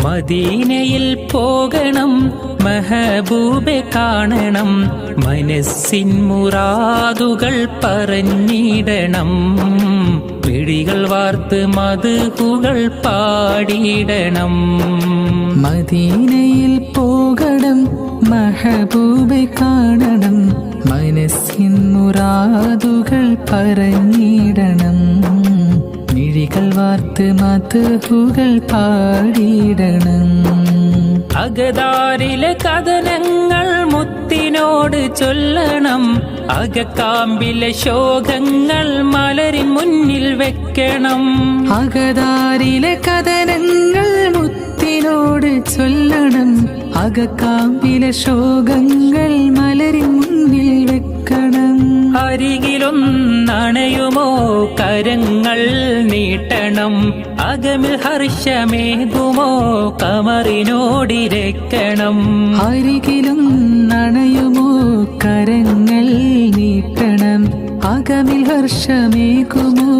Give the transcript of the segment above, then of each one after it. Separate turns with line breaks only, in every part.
മദീനയിൽ പോകണം, മെഹബൂബെ കാണണം, മനസ്സിൻ മുറാദുകൾ പറഞ്ഞിടണം, മിഴികൾ വാർത്ത് മദ്ഹുകൾ പാടിയിടണം.
മദീനയിൽ പോകണം, മെഹബൂബെ കാണണം, മനസ്സിൻ മുറാദുകൾ പറഞ്ഞിടണം, മിഴികൾ വാർത്ത് മദ്ഹുകൾ പാടിയിടണം.
അകതാരിലെ കഥനങ്ങൾ മുത്തിനോട് ചൊല്ലണം, അകക്കാമ്പിലെ ശോകങ്ങൾ മലരിൻ മുന്നിൽ വെക്കണം.
അകതാരിലെ കഥനങ്ങൾ മുത്തിനോട് ചൊല്ലണം, അകക്കാമ്പിലെ ശോകങ്ങൾ മലരിൻ മുന്നിൽ വെക്കണം.
അരികിലൊന്നണയുമോ കരങ്ങൾ നീട്ടണം, അകമിൽ ഹർഷമേകുമോ കമറിനോടിരക്കണം.
അരികിലും നണയുമോ കരങ്ങൾ നീട്ടണം, അകമിൽ ഹർഷമേകുമോ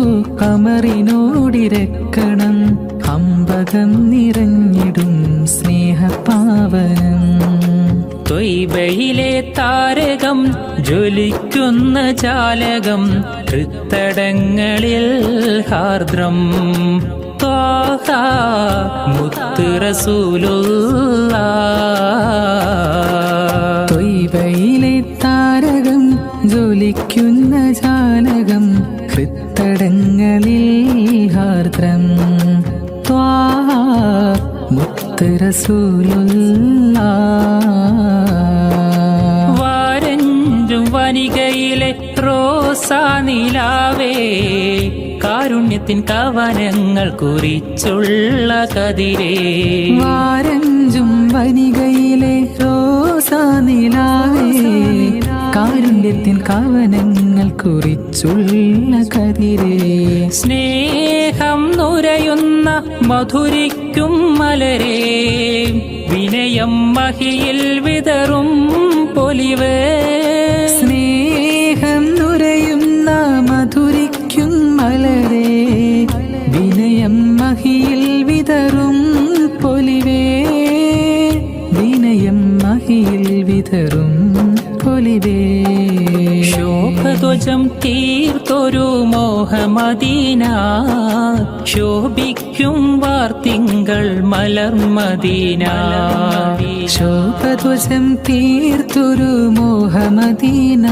കമറിനോടിരക്കണം. അമ്പകം നിറഞ്ഞിടും സ്നേഹപാവനം,
ത്വയ്ബയിലെ താരകം ജ്വലിക്കുന്ന ജാലകം, ഹൃത്തടങ്ങളിൽ ഹാർദ്രം ത്വാഹ മുത്ത് റസൂലുള്ളാഹ്.
ത്വയ്ബയിലെ താരകം ജ്വലിക്കുന്ന ജാലകം, ഹൃത്തടങ്ങളിൽ ഹാർദ്രം ത്വാഹ മുത്ത് റസൂലുള്ളാഹ്.
വാരഞ്ചും വനികയിലെ റോസാ നിലാവേ, കാരുണ്യത്തിൻ കവനങ്ങൾ കുറിച്ചുള്ള കതിരേ.
വാരഞ്ചും വനികയിലെ റോസാ നിലാവേ, കാരുണ്യത്തിൻ കവനങ്ങൾ കുറിച്ചുള്ള കതിരേ.
സ്നേഹം നുരയുന്ന മധുരിക്കും മലരേ, വിനയം മഹിയിൽ വിതറും പൊലിവേ.
സ്നേഹം നുരയുന്ന മധുരിക്കും മലരേ, വിനയം മഹിയിൽ വിതറും പൊലിവേ. വിനയം മഹിയിൽ വിതറും പൊലിവേ.
ശോഭധ്വജം തീർത്തൊരു മോഹമദീന, ശോഭിക്കും വാർത്തിങ്കൾ മലർമദീന.
ശോഭധ്വജം തീർത്തൊരു മോഹമദീന,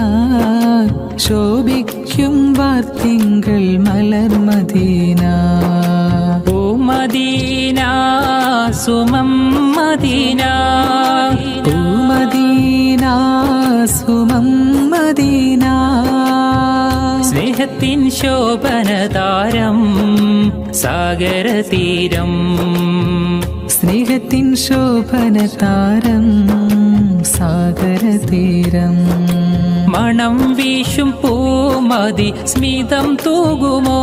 ശോഭിക്കും വാർത്തിങ്കൾ മലർമദീന.
ഓ മദീന സുമം മദീന,
ഓ മദീന സുമം മദീന.
സ്നേഹത്തിൻ ശോഭനതാരം സാഗരതീരം,
സ്നേഹത്തിൻ ശോഭനതാരം സാഗരതീരം.
മണം വീശും പൂമതി സ്മിതം തൂകുമോ,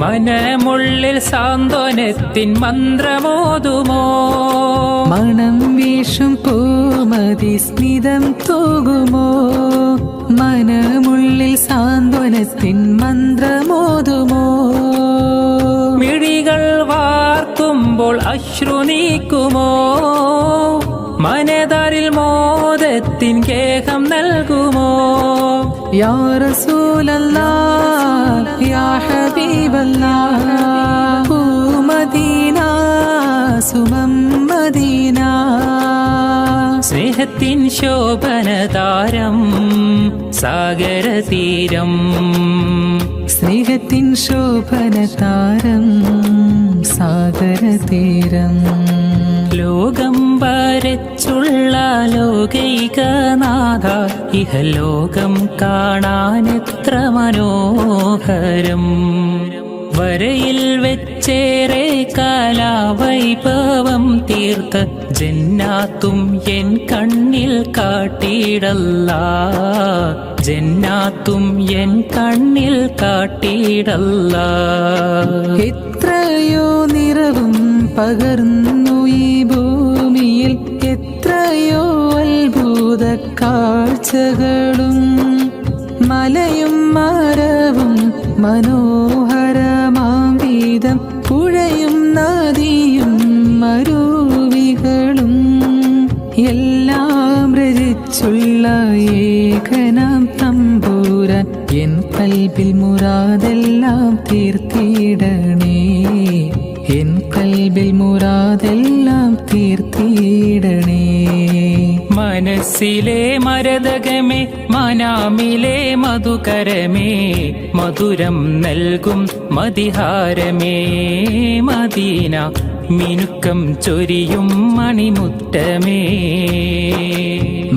മനമുള്ളിൽ സാന്ത്വനത്തിൻ മന്ത്രമോതുമോ.
മണം വീശും പൂമതി സ്മിതം തൂകുമോ, മനമുള്ളിൽ സാന്ത്വനത്തിൻ മന്ത്രമോതുമോ.
മിഴികൾ വാർക്കുമ്പോൾ അശ്രു നീക്കുമോ, മനതാരിൽ മോദത്തിൻ കേഹം നൽകുമോ.
യാ റസൂലല്ലാഹ് യാ ഹബീബല്ലാഹ്, ഓ മദീന സുമം മദീന.
സ്നേഹത്തിൻ ശോഭനതാരം സാഗരതീരം,
സ്നേഹത്തിൻ ശോഭനതാരം സാഗരതീരം.
ലോകം വരച്ചുള്ള ലോകൈകനാഥ, ഇഹലോകം കാണാനെത്ര മനോഹരം. വരയിൽ വെച്ചേറെ കാലാവൈഭവം തീർത്ത ജന്നാത്തും എൻ കണ്ണിൽ കാട്ടിയിടല്ലാ, ജന്നാത്തും എൻ കണ്ണിൽ കാട്ടിയിടല്ലാ.
എത്രയോ നിറവും പകർന്നു ഈ ഭൂമിയിൽ, എത്രയോ അത്ഭുത കാഴ്ചകളും. മലയും മര മനോഹരമാം വീതം പുഴയും നദിയും അരുവികളും എല്ലാം രചിച്ചുള്ള ഏകനാം തമ്പുരാൻ എൻ കൽബിൽ മുറാദെല്ലാം തീർത്തിടണേ, എൻ കൽബിൽ മുറാദെല്ലാം തീർത്തിടണേ.
മനസ്സിലെ മരതകമേ മനാമിലെ മധുകരമേ, മധുരം നൽകും മതിഹാരമേ മദീന, മിനുക്കം ചൊരിയും മണിമുറ്റമേ.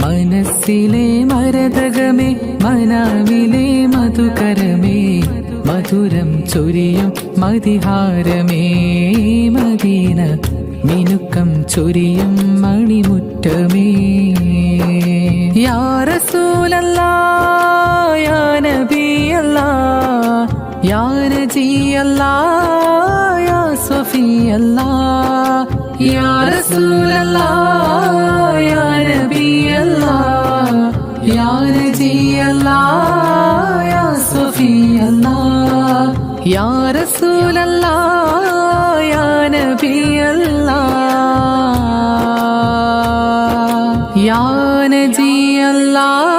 മനസ്സിലെ മരതകമേ മനാവിലെ മധുകരമേ, മധുരം ചൊരിയും മതിഹാരമേ മദീന, മിനുക്കം ചൊരിയും മണിമുറ്റമേ. യാ റസൂലല്ലാഹ് യാ നബിയല്ലാഹ് യാ നജിയല്ലാഹ് യാ സ്വഫിയല്ലാഹ്, യാ റസൂലല്ലാഹ് യാ നബിയല്ലാഹ് യാ നജിയല്ലാഹ് യാ സ്വഫിയല്ലാഹ്, യാ റസൂലല്ലാഹ് യാ നബിയല്ലാഹ് യാ നജിയല്ലാഹ്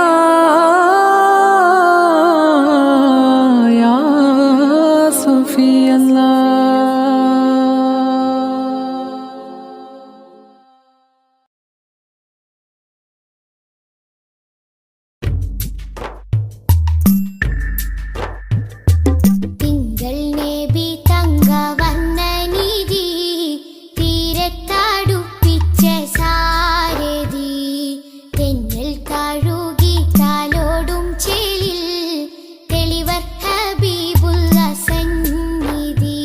യാ സ്വഫിയല്ലാഹ്.
തിങ്കൾ നബി തങ്കവർണ്ണ നിധി, തീരത്തടുപ്പിച്ച സാരഥി, തെന്നൽ കഴുകി താലോടും ചേലിൽ തെളിവർ ഹബീബുള്ള സന്നിധി.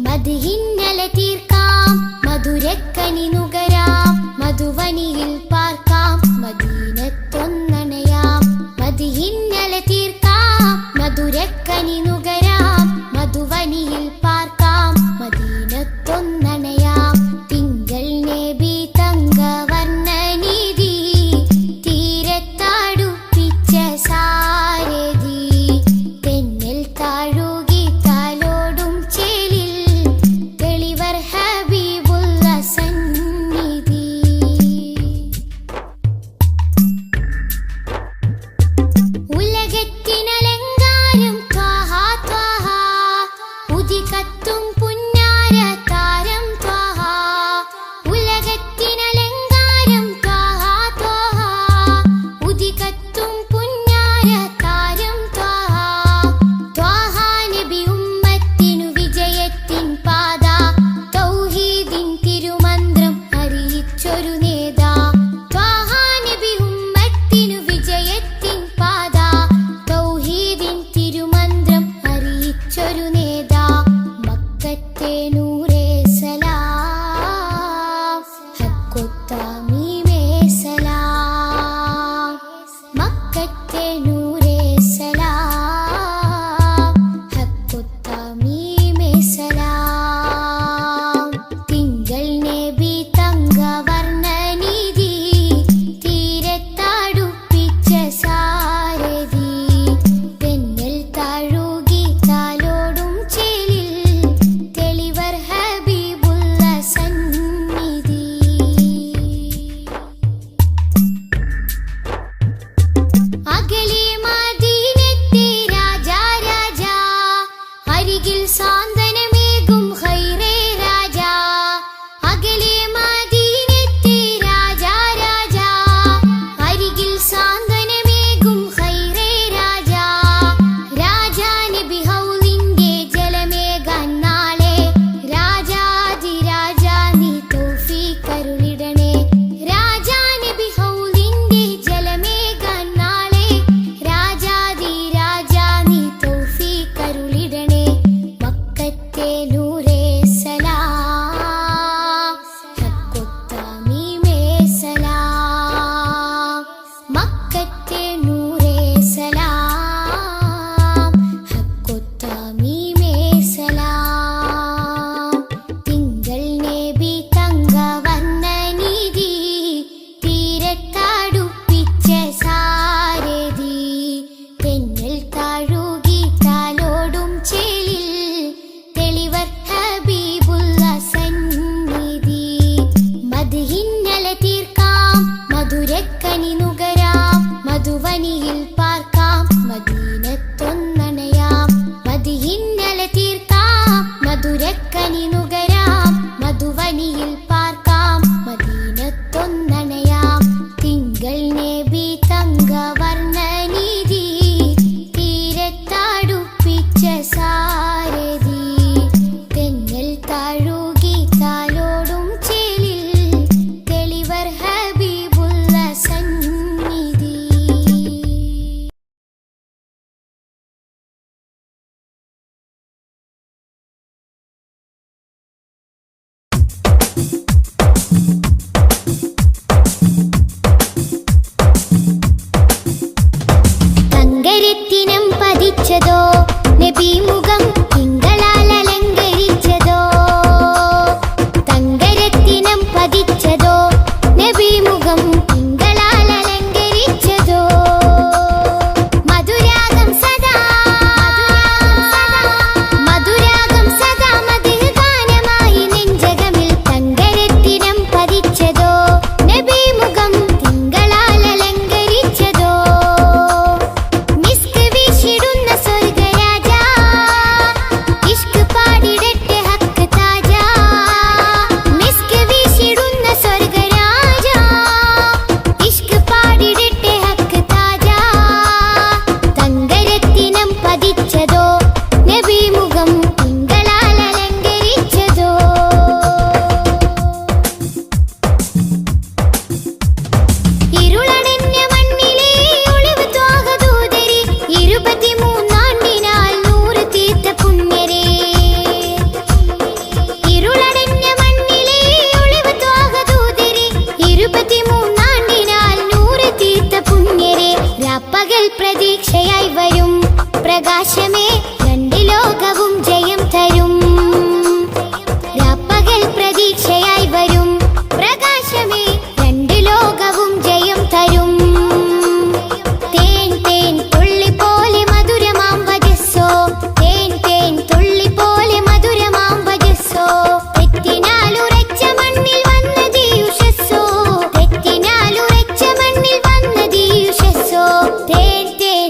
മദ്ഹിന്നല തീർക്കാം മധുരക്കനി നുകരാം, മധുവനിയിൽ പാർക്കാം മദീനത്തൊന്നണയാം. മദ്ഹിന്നല തീർക്കാം മധുരക്കനി നുകരാം, മധുവനിയിൽ പാർക്കാം മദീനത്തൊന്നണയാം. തിങ്കൾ നബി തങ്കവർണ്ണ നിധി, തീരത്തടുപ്പിച്ച സാരഥി, തെന്നൽ താഴുകി താലോടും ചേലിൽ തെളിവർ ഹബീബുള്ള സന്നിധി. ഉലകത്തിനലങ്കാരം ത്വാഹ ത്വാഹ, ഉദികത്തും പുന്നാര താരം ത്വാഹ. ഉലകത്തിനലങ്കാരം ത്വാഹ ത്വാഹ, ഉദികത്തും പുന്നാര താരം ത്വാഹ. ത്വാഹ നബി ഉമ്മത്തിനു വിജയത്തിൻ പാത, തൗഹീദിൻ തിരുമന്ത്രം അറിയിച്ചൊരു നേതാ. ത്വാഹ നബി ഉമ്മത്തിനു വിജയത്തിൻ പാത, തൗഹീദിൻ തിരുമന്ത്രം അറിയിച്ചൊരു നേതാ. മക്കത്തെ നൂറേ സലാം, ഹക്കൊത്താമീമേ സലാം. മക്കത്തെ നൂറേ സലാം, ഹക്കൊത്താമീമേ സലാം. തിങ്കൾ നബി തങ്കവർണ്ണ നിധി, തീരത്തടുപ്പിച്ച സാരഥി, തെന്നൽ താഴുകി താലോടും ചേലിൽ തെളിവർ ഹബീബുള്ള സന്നിധി. അകലിയ പതിച്ചതോ നബി മുഖം തിങ്കളാൽ അലങ്കരിച്ചതോ തങ്കരത്തിനം പതിച്ചതോ നബി മുഖം തിങ്കളാൽ അലങ്കരിച്ചതോ മധുരാഗം സദാ മധുഹ് ഗാനമായി നെഞ്ചകമിൽ തങ്കരത്തിനം പതിച്ചതോ നബി മുഖം തിങ്കളാൽ അലങ്കരിച്ചതോ മിസ്ക് വീശിടുന്ന സ്വർഗരാജ ഇഷ്ക് പാടിടട്ടെ ഹക്ക് താജ മിസ്ക് വീശിടുന്ന സ്വർഗരാജ ഇഷ്ക് പാടിടട്ടെ ഹക്ക് താജ തങ്കരത്തിനം പതിച്ചതോ നബി മുഖം തിങ്കളാൽ അലങ്കരിച്ചതോ ഇരുളടഞ്ഞ മണ്ണിലെ ഒളിവ് ത്വാഹദൂതരെ 23 നൂറ് തീർത്ത പുണ്യരെ ഇരുളടഞ്ഞ മണ്ണിലെ ഒളിവ് ത്വാഹദൂതരെ 23 നൂറ് തീർത്ത പുണ്യരെ രാപ്പകൽ പ്രതീക്ഷയായി വരും പ്രകാശമേ രണ്ട് ലോകവും ജയം തരും രാപ്പകൽ പ്രതീക്ഷയായി വരും പ്രകാശമേ രണ്ട് ലോകവും ജയം തരും തേൻ തേൻ തുള്ളി പോലെ മധുരമാം വജസ്സോ തേൻ തേൻ തുള്ളി പോലെ മധുരമാം വജസ്സോ തെറ്റിനാലുറച്ച മണ്ണിൽ വന്നതീ ഉഷസ്സോ തെറ്റിനാലുറച്ച മണ്ണിൽ വന്നതീ ഉഷസ്സോ തേൻ തേൻ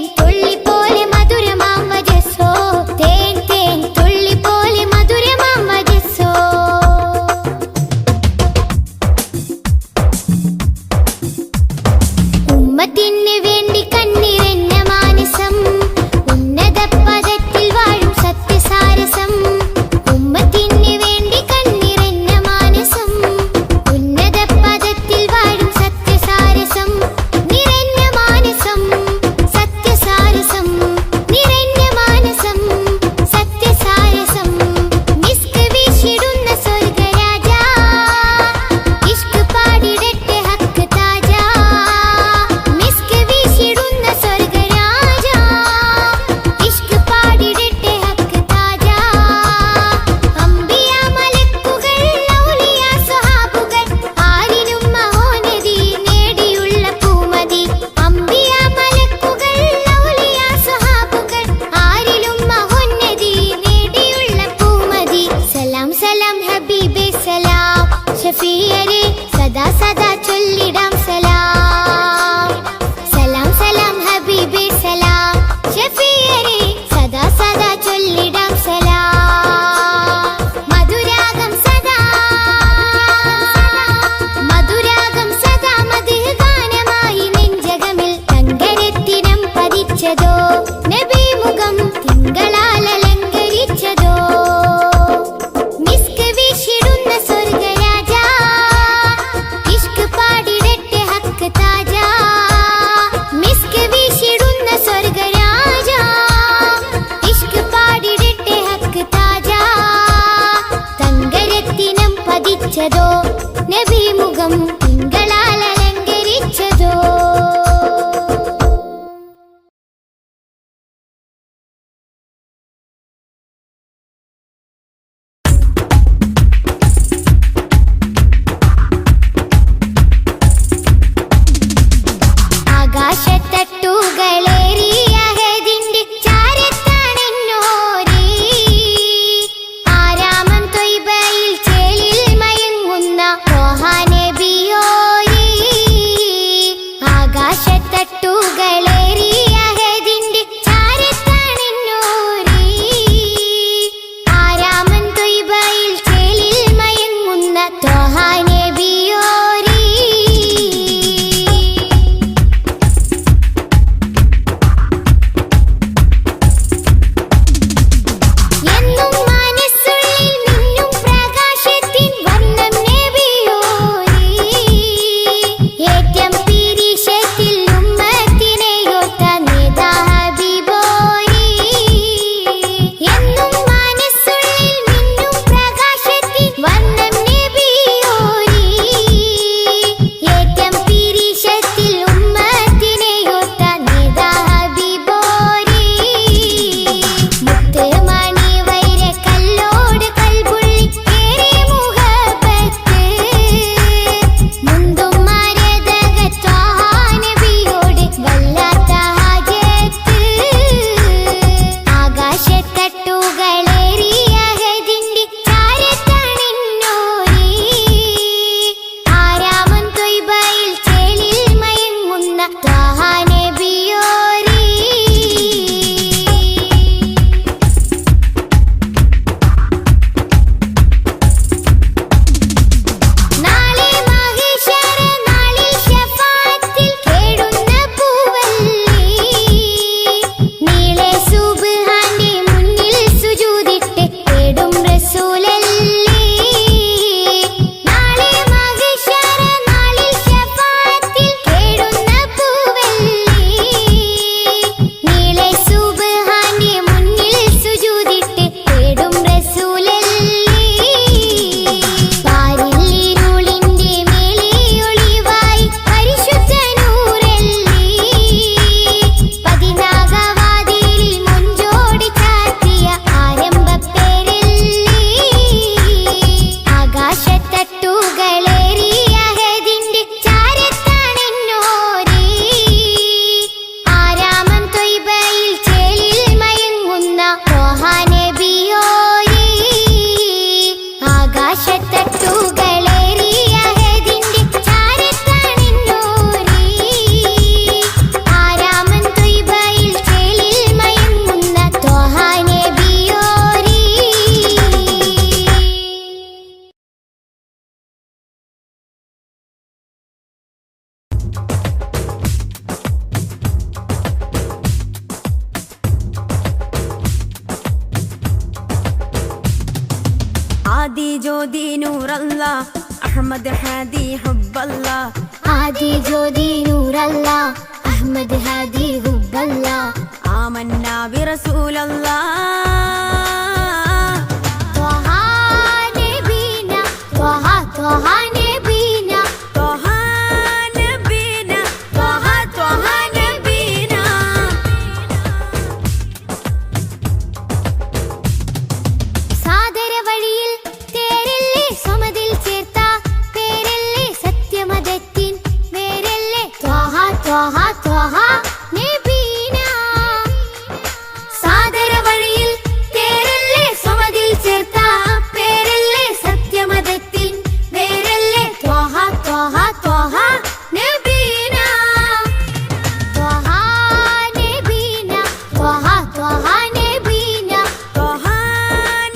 ജ്യോതി നൂറല്ല അഹമ്മദ് ഹാദി ഹുബ്ബല്ല
ആദി ജ്യോതി നൂറല്ല അഹമ്മദ് ഹാദി ഹുബ്ബല്ല
ആമന്നാ ബിറസൂലല്ലാ
ത്വഹ നബീന ത്വഹ ത്വഹ നബീന
ത്വഹ നബീന ത്വഹ ത്വഹ നബീന
സാദര വഴിയിൽ തേരല്ലേ സമതിൽ ചേർത്ത പേരല്ലേ സത്യമതത്തിൻ വേരല്ലേ ത്വഹ ത്വഹ ത്വഹ നബീന സാദര വഴിയിൽ തേരല്ലേ സമതിൽ ചേർത്ത പേരല്ലേ സത്യമതത്തിൻ വേരല്ലേ ത്വഹ ത്വഹ ത്വഹ നബീന ത്വഹ നബീന ത്വഹ ത്വഹ നബീന
ത്വഹ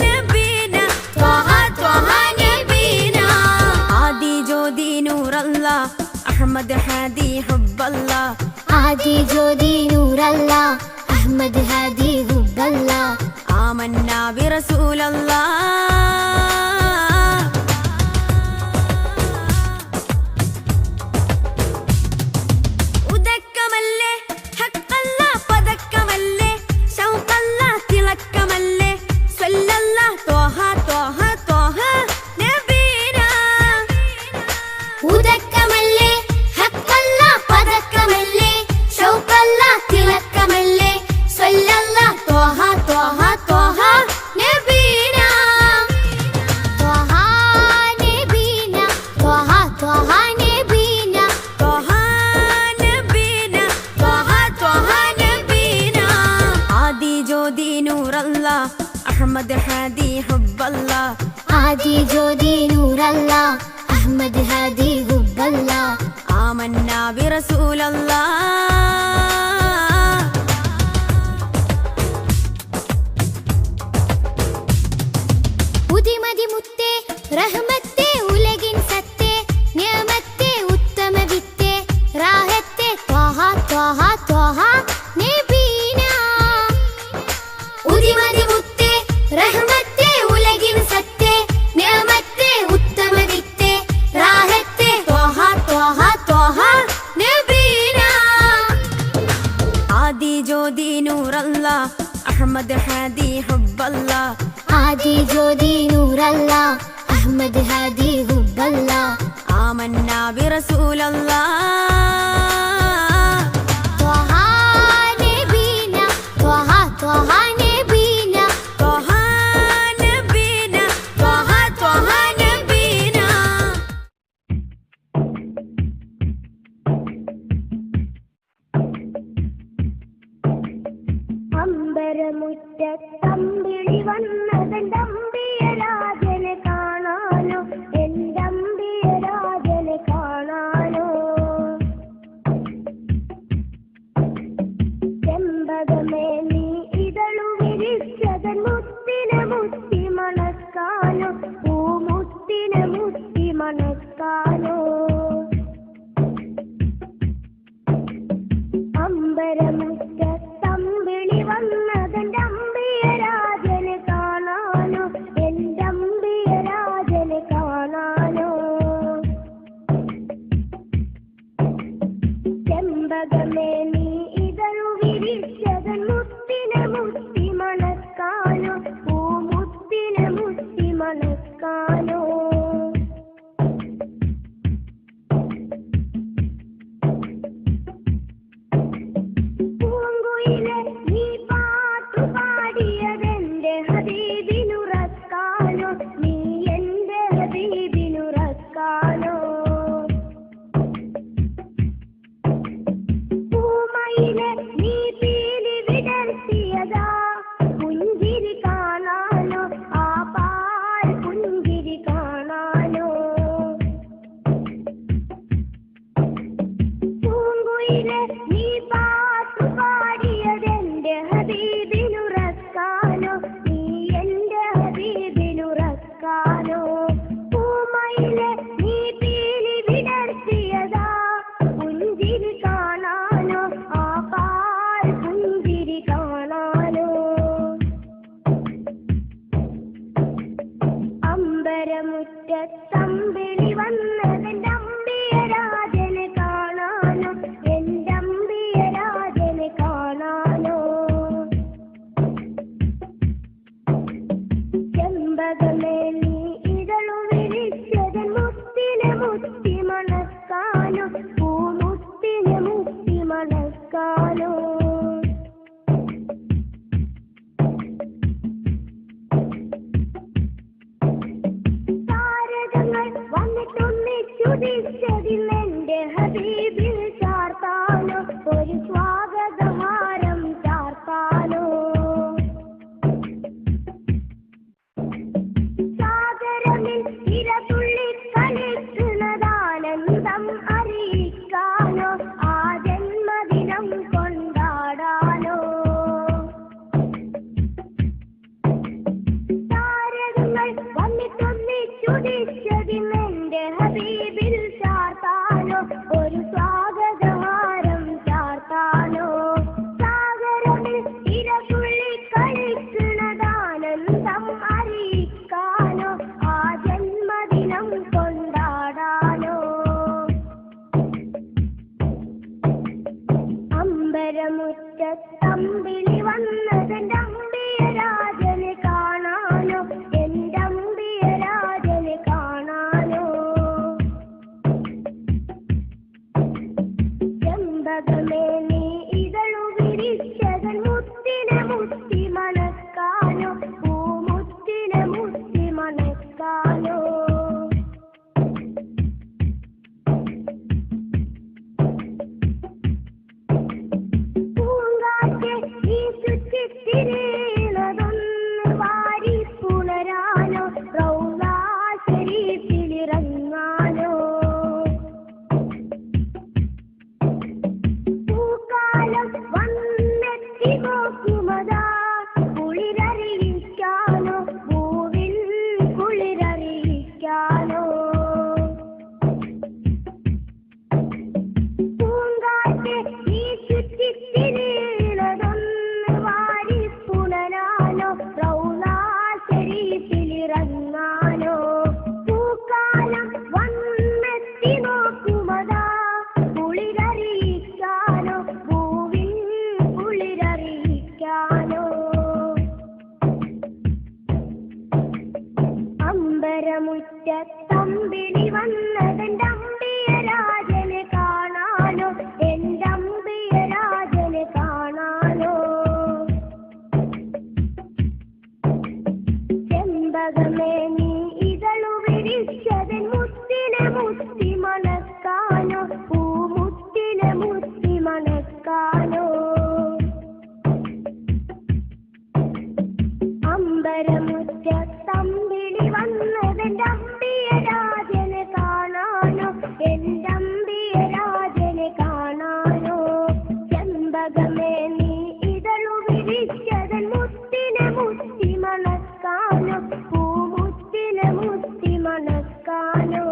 നബീന
ത്വഹ ത്വഹ നബീന
ആദി ജ്യോതി നൂറല്ല അഹമ്മദ് ഹാദി ഹുബ്ബല്ല
ആദി ജ്യോതി നൂറല്ല അഹമ്മദ് ഹാദി ഹുബ്ബല്ല
ആമന്നാ ബിറസൂലല്ലാ ഉദക്കമല്ലേ ഹഖല്ല പദക്കമല്ലേ ശൗഖല്ല തിളക്കമല്ലേ സ്വല്ലല്ല ത്വഹ ത്വഹ ത്വഹ നബീന
ഉദക്കമല്ലേ ഹഖല്ല പദക്കമല്ലേ ശൗഖല്ല തിളക്കമല്ലേ സ്വല്ലല്ല ത്വഹ ത്വഹ ത്വഹ നബീന ത്വഹ നബീന ത്വഹ ത്വഹ നബീന
ത്വഹ നബീന ത്വഹ ത്വഹ നബീന ആദി ജ്യോതി നൂറല്ല അഹമ്മദ് ഹാദി ഹുബ്ബല്ല
ആദി ജ്യോതി നൂറല്ല അഹമ്മദ് ഹാദി ഹുബ്ബല്ല
ആമന്നാ ബിറസൂലല്ലാ
ഉദിമതി മുത്തേ റഹ്മത്തേ ഉലകിൻ സത്തേ നിയമത്തേ ഉത്തമ വിത്തേ റാഹത്തേ ത്വഹ ത്വഹ ത്വഹ നബീന ഉദിമതി മുത്തേ റഹ്മത്തേ ഉലകിൻ സത്തേ നിയമത്തേ ഉത്തമ വിത്തേ റാഹത്തേ ത്വഹ ത്വഹ ത്വഹ നബീന
ആദി ജ്യോതി നൂറല്ല അഹമ്മദ് ഹാദി ഹുബ്ബല്ല
ആദി ജ്യോതി നൂറല്ല അഹമ്മദ് ഹാദി ഹുബ്ബല്ല
ആമന്നാ ബിറസൂലല്ലാ
ത്വഹ നബീന ത്വഹ ത്വഹ നബീന
ത്വഹ നബീന ത്വഹ ത്വഹ നബീന
അമ്പരമുറ്റത്തമ്പിളി വന്നതെന്തമ്പിയ രാജനെ കാണാനോ എന്തമ്പിയ രാജനെ കാണാനോ ചെമ്പകമേ നീ ഇതളു വിരിച്ചതൻ മുത്തിനെ മുത്തി മണക്കാനോ പൂമുത്തിനെ മുത്തി മണക്കാനോ അമ്പരമുറ്റത്തമ്പിളി വന്നതെന്റെ അമ്പിയ രാജനെ കാണാനോ എന്റെ അമ്പിയ രാജനെ കാണാനോ ചെമ്പകമേ നീ ഇതളു വിരിച്ചതൻ മുത്തിനെ മുത്തി മണക്കാനോ പൂമുത്തിനെ മുത്തി മണക്കാനോ ചാർത്താനോ താരകങ്ങൾ വന്നിട്ടൊന്നിച്ചുദിച്ചതിന്നെന്റെ ഹബീബിൽ ചാർത്താനോ ഒരു സ്വാഗതഹാരം ചാർത്താനോ സാഗരമിൽ ഇരതുള്ളി കളിക്കുന്നതാനന്ദം അറിയിക്കാനോ ആ ജന്മദിനം കൊണ്ടാടാനോ താരകങ്ങൾ വന്നിട്ടൊന്നിച്ചുദിച്ചതിന്നെന്റെ ഹബീബിൽ ചാർത്താനോ ഒരു സ്വാഗതഹാരം ചാർത്താനോ സാഗരമിൽ ഇരതുള്ളി കളിക്കുന്നതാനന്ദം അറിയിക്കാനോ ആ ജന്മദിനം കൊണ്ടാടാനോ അമ്പരമുറ്റത്തമ്പിളി വന്നതെന്റെ അമ്പിയരാജനെ കാണാനോ എന്റെ അമ്പിയരാജനെ കാണാനോ ചെമ്പകമേ നീ ഇതളു വിരിച്ചതൻ മുത്തിനെ മുത്തി മണക്കാനോ പൂമുത്തിനെ മുത്തി മണക്കാനോ പൂങ്കാറ്റെ ഈ ചുറ്റിത്തിരിയുന്നതൊന്ന് വാരി പുണരാനോ റൗളാ ശരീഫിലിറങ്ങാനോ പൂക്കാലം വന്നെത്തി നോക്കുമതാ കുളിരറിയിക്കാനോ പൂവിൽ കുളിരറിയിക്കാനോ പൂങ്കാറ്റെ ഈ ചുറ്റിത്തിരിയുന്നതൊന്ന് വാരി പുണരാനോ റൗളാ ശരീഫിലിറങ്ങാനോ പൂക്കാലം വന്നെത്തി നോക്കുമതാ കുളിരറിയിക്കാനോ പൂവിൽ കുളിരറിയിക്കാനോ അമ്പരമുറ്റത്തമ്പിളി വന്നതെന്റെ അമ്പിയരാജനെ കാണാനോ എന്റെ അമ്പിയരാജനെ കാണാനോ ചെമ്പകമേ നീ ഇതളു വിരിച്ചതൻ മുത്തിനെ മുത്തി മണക്കാനോ പൂമുത്തിനെ മുത്തി മണക്കാനോ അമ്പരമുറ്റത്തമ്പിളി വന്നതെന്റെ അമ്പിയരാജനെ കാണാനോ എന്റെ അമ്പിയരാജനെ കാണാനോ ചെമ്പകമേ നീ ഇതളു വിരിച്ചതൻ മുത്തിനെ മുത്തി മണക്കാനോ പൂമുത്തിനെ മുത്തി മണക്കാനോ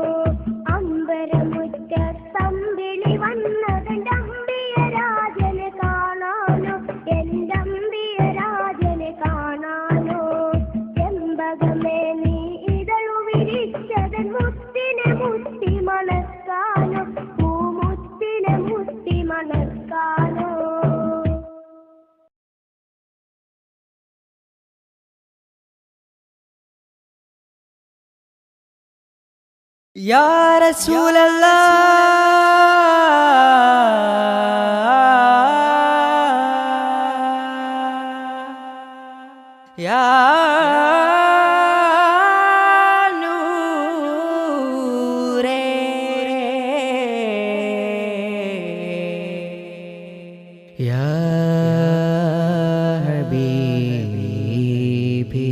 അമ്പരമുറ്റത്തമ്പിളി വന്നതെന്റെ അമ്പിയരാജനെ കാണാനോ എന്റെ അമ്പിയരാജനെ കാണാനോ ചെമ്പകമേ നീ ഇതളു വിരിച്ചതൻ മുത്തിനെ മുത്തി മണക്കാനോ പൂമുത്തിനെ മുത്തി മണക്കാനോ
യാ റസൂലല്ലാഹ് യാ നൂറേ യാ ഹബീബി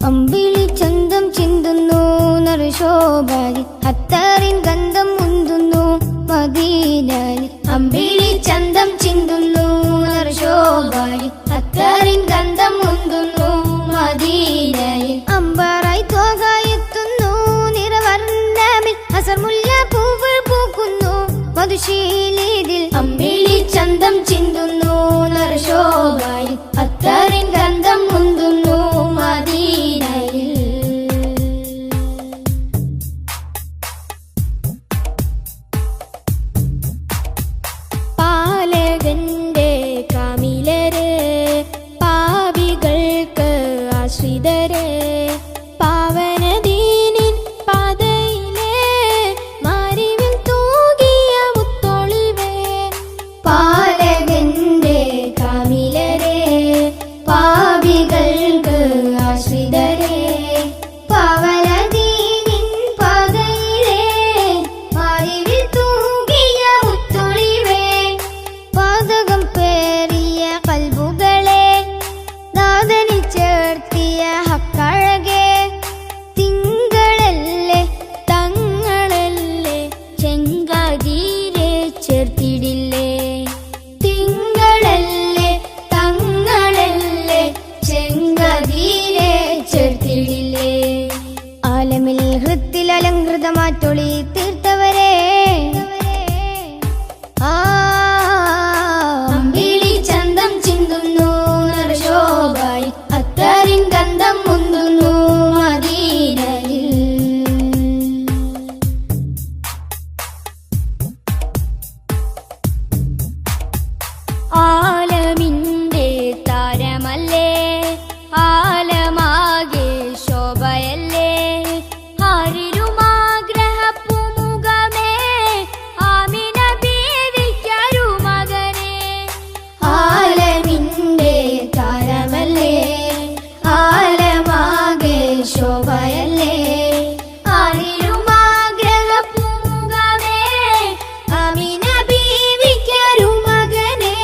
അമ്പിളി ചന്തം ചിന്തുന്നു നറുശോഭയിൽ അത്തറിൻ ഗന്ധം മുന്തുന്നു മദീനയിൽ അമ്പിളി ചന്തം ചിന്തുന്നു നറുശോഭയിൽ അത്തറിൻ ഗന്ധം മുന്തുന്നു മദീനയിൽ അമ്പറായി തോകായെത്തുന്നു നിറവർണ്ണമിൽ അസർമുല്ല പൂവ് പൂക്കുന്നു മധുശീലിതിൽ അമ്പിളി ചന്തം ചിന്തുന്നു നറുശോഭയിൽ അത്തറിൻ ഗന്ധം മുന്തുന്നു മദീനയിൽ പാലകന്റെ കാമിലരെ പാപികൾക്ക് ആശ്രിതരെ മാറ്റൊളി തീർത്തവരെ അമ്പിളി ചന്തം ചിന്തുന്നു നറുശോഭായി അത്തറിൻ ഗന്ധം മുന്തുന്നു മദീനയിൽ. ആലമിന്റെ താരമല്ലേ ആലമാകെ ശോഭയല്ലേ ആരിലുമാഗ്രഹപ്പുമുഖമേ ആമിന ബീവിക്കരുമകനെ. ആലമിന്റെ താരമല്ലേ ആലമാകെ ശോഭയല്ലേ ആരിലുമാഗ്രഹപ്പുമുഖമേ ആമിന ബീവിക്കരുമകനെ.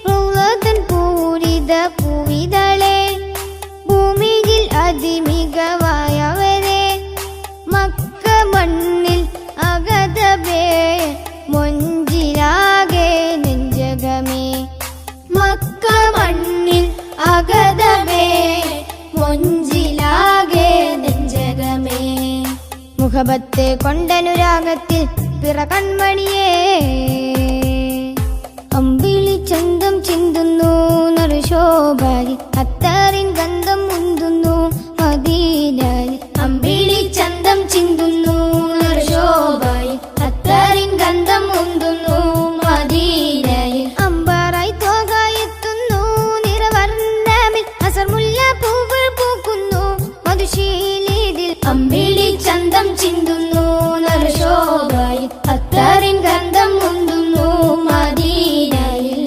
റൗളതൻ പൂരിത പൂവിതളെ ഭൂമിയിൽ അതിമികവായവരെ മക്ക മണ്ണിൽ അഗതബേ മൊഞ്ചിലാകെ നെഞ്ചകമേ. മക്ക മണ്ണിൽ അഗതബേ മൊഞ്ചിലാകെ നെഞ്ചകമേ. മുഖബത്തെ കൊണ്ടനുരാഗത്തിൽ പിറ കൺമണിയേ അമ്പിളി ചന്തം ചിന്തുന്നു നറുശോഭായി അത്തറിൻ ഗന്ധം മുന്തുന്നു മദീനയിൽ. അമ്പിളി ചന്തം ചിന്തുന്നു നറുശോഭായി അത്തറിൻ ഗന്ധം മുന്തുന്നു മദീനയിൽ. അമ്പറായി തോകായെത്തുന്നു നിറവർണ്ണമിൽ അസർമുല്ല പൂക്കൾ പൂക്കുന്നു മധുശീലിതിൽ. അമ്പിളി ചന്തം ചിന്തുന്നു നറുശോഭായി അത്തറിൻ ഗന്ധം മുന്തുന്നു മദീനയിൽ.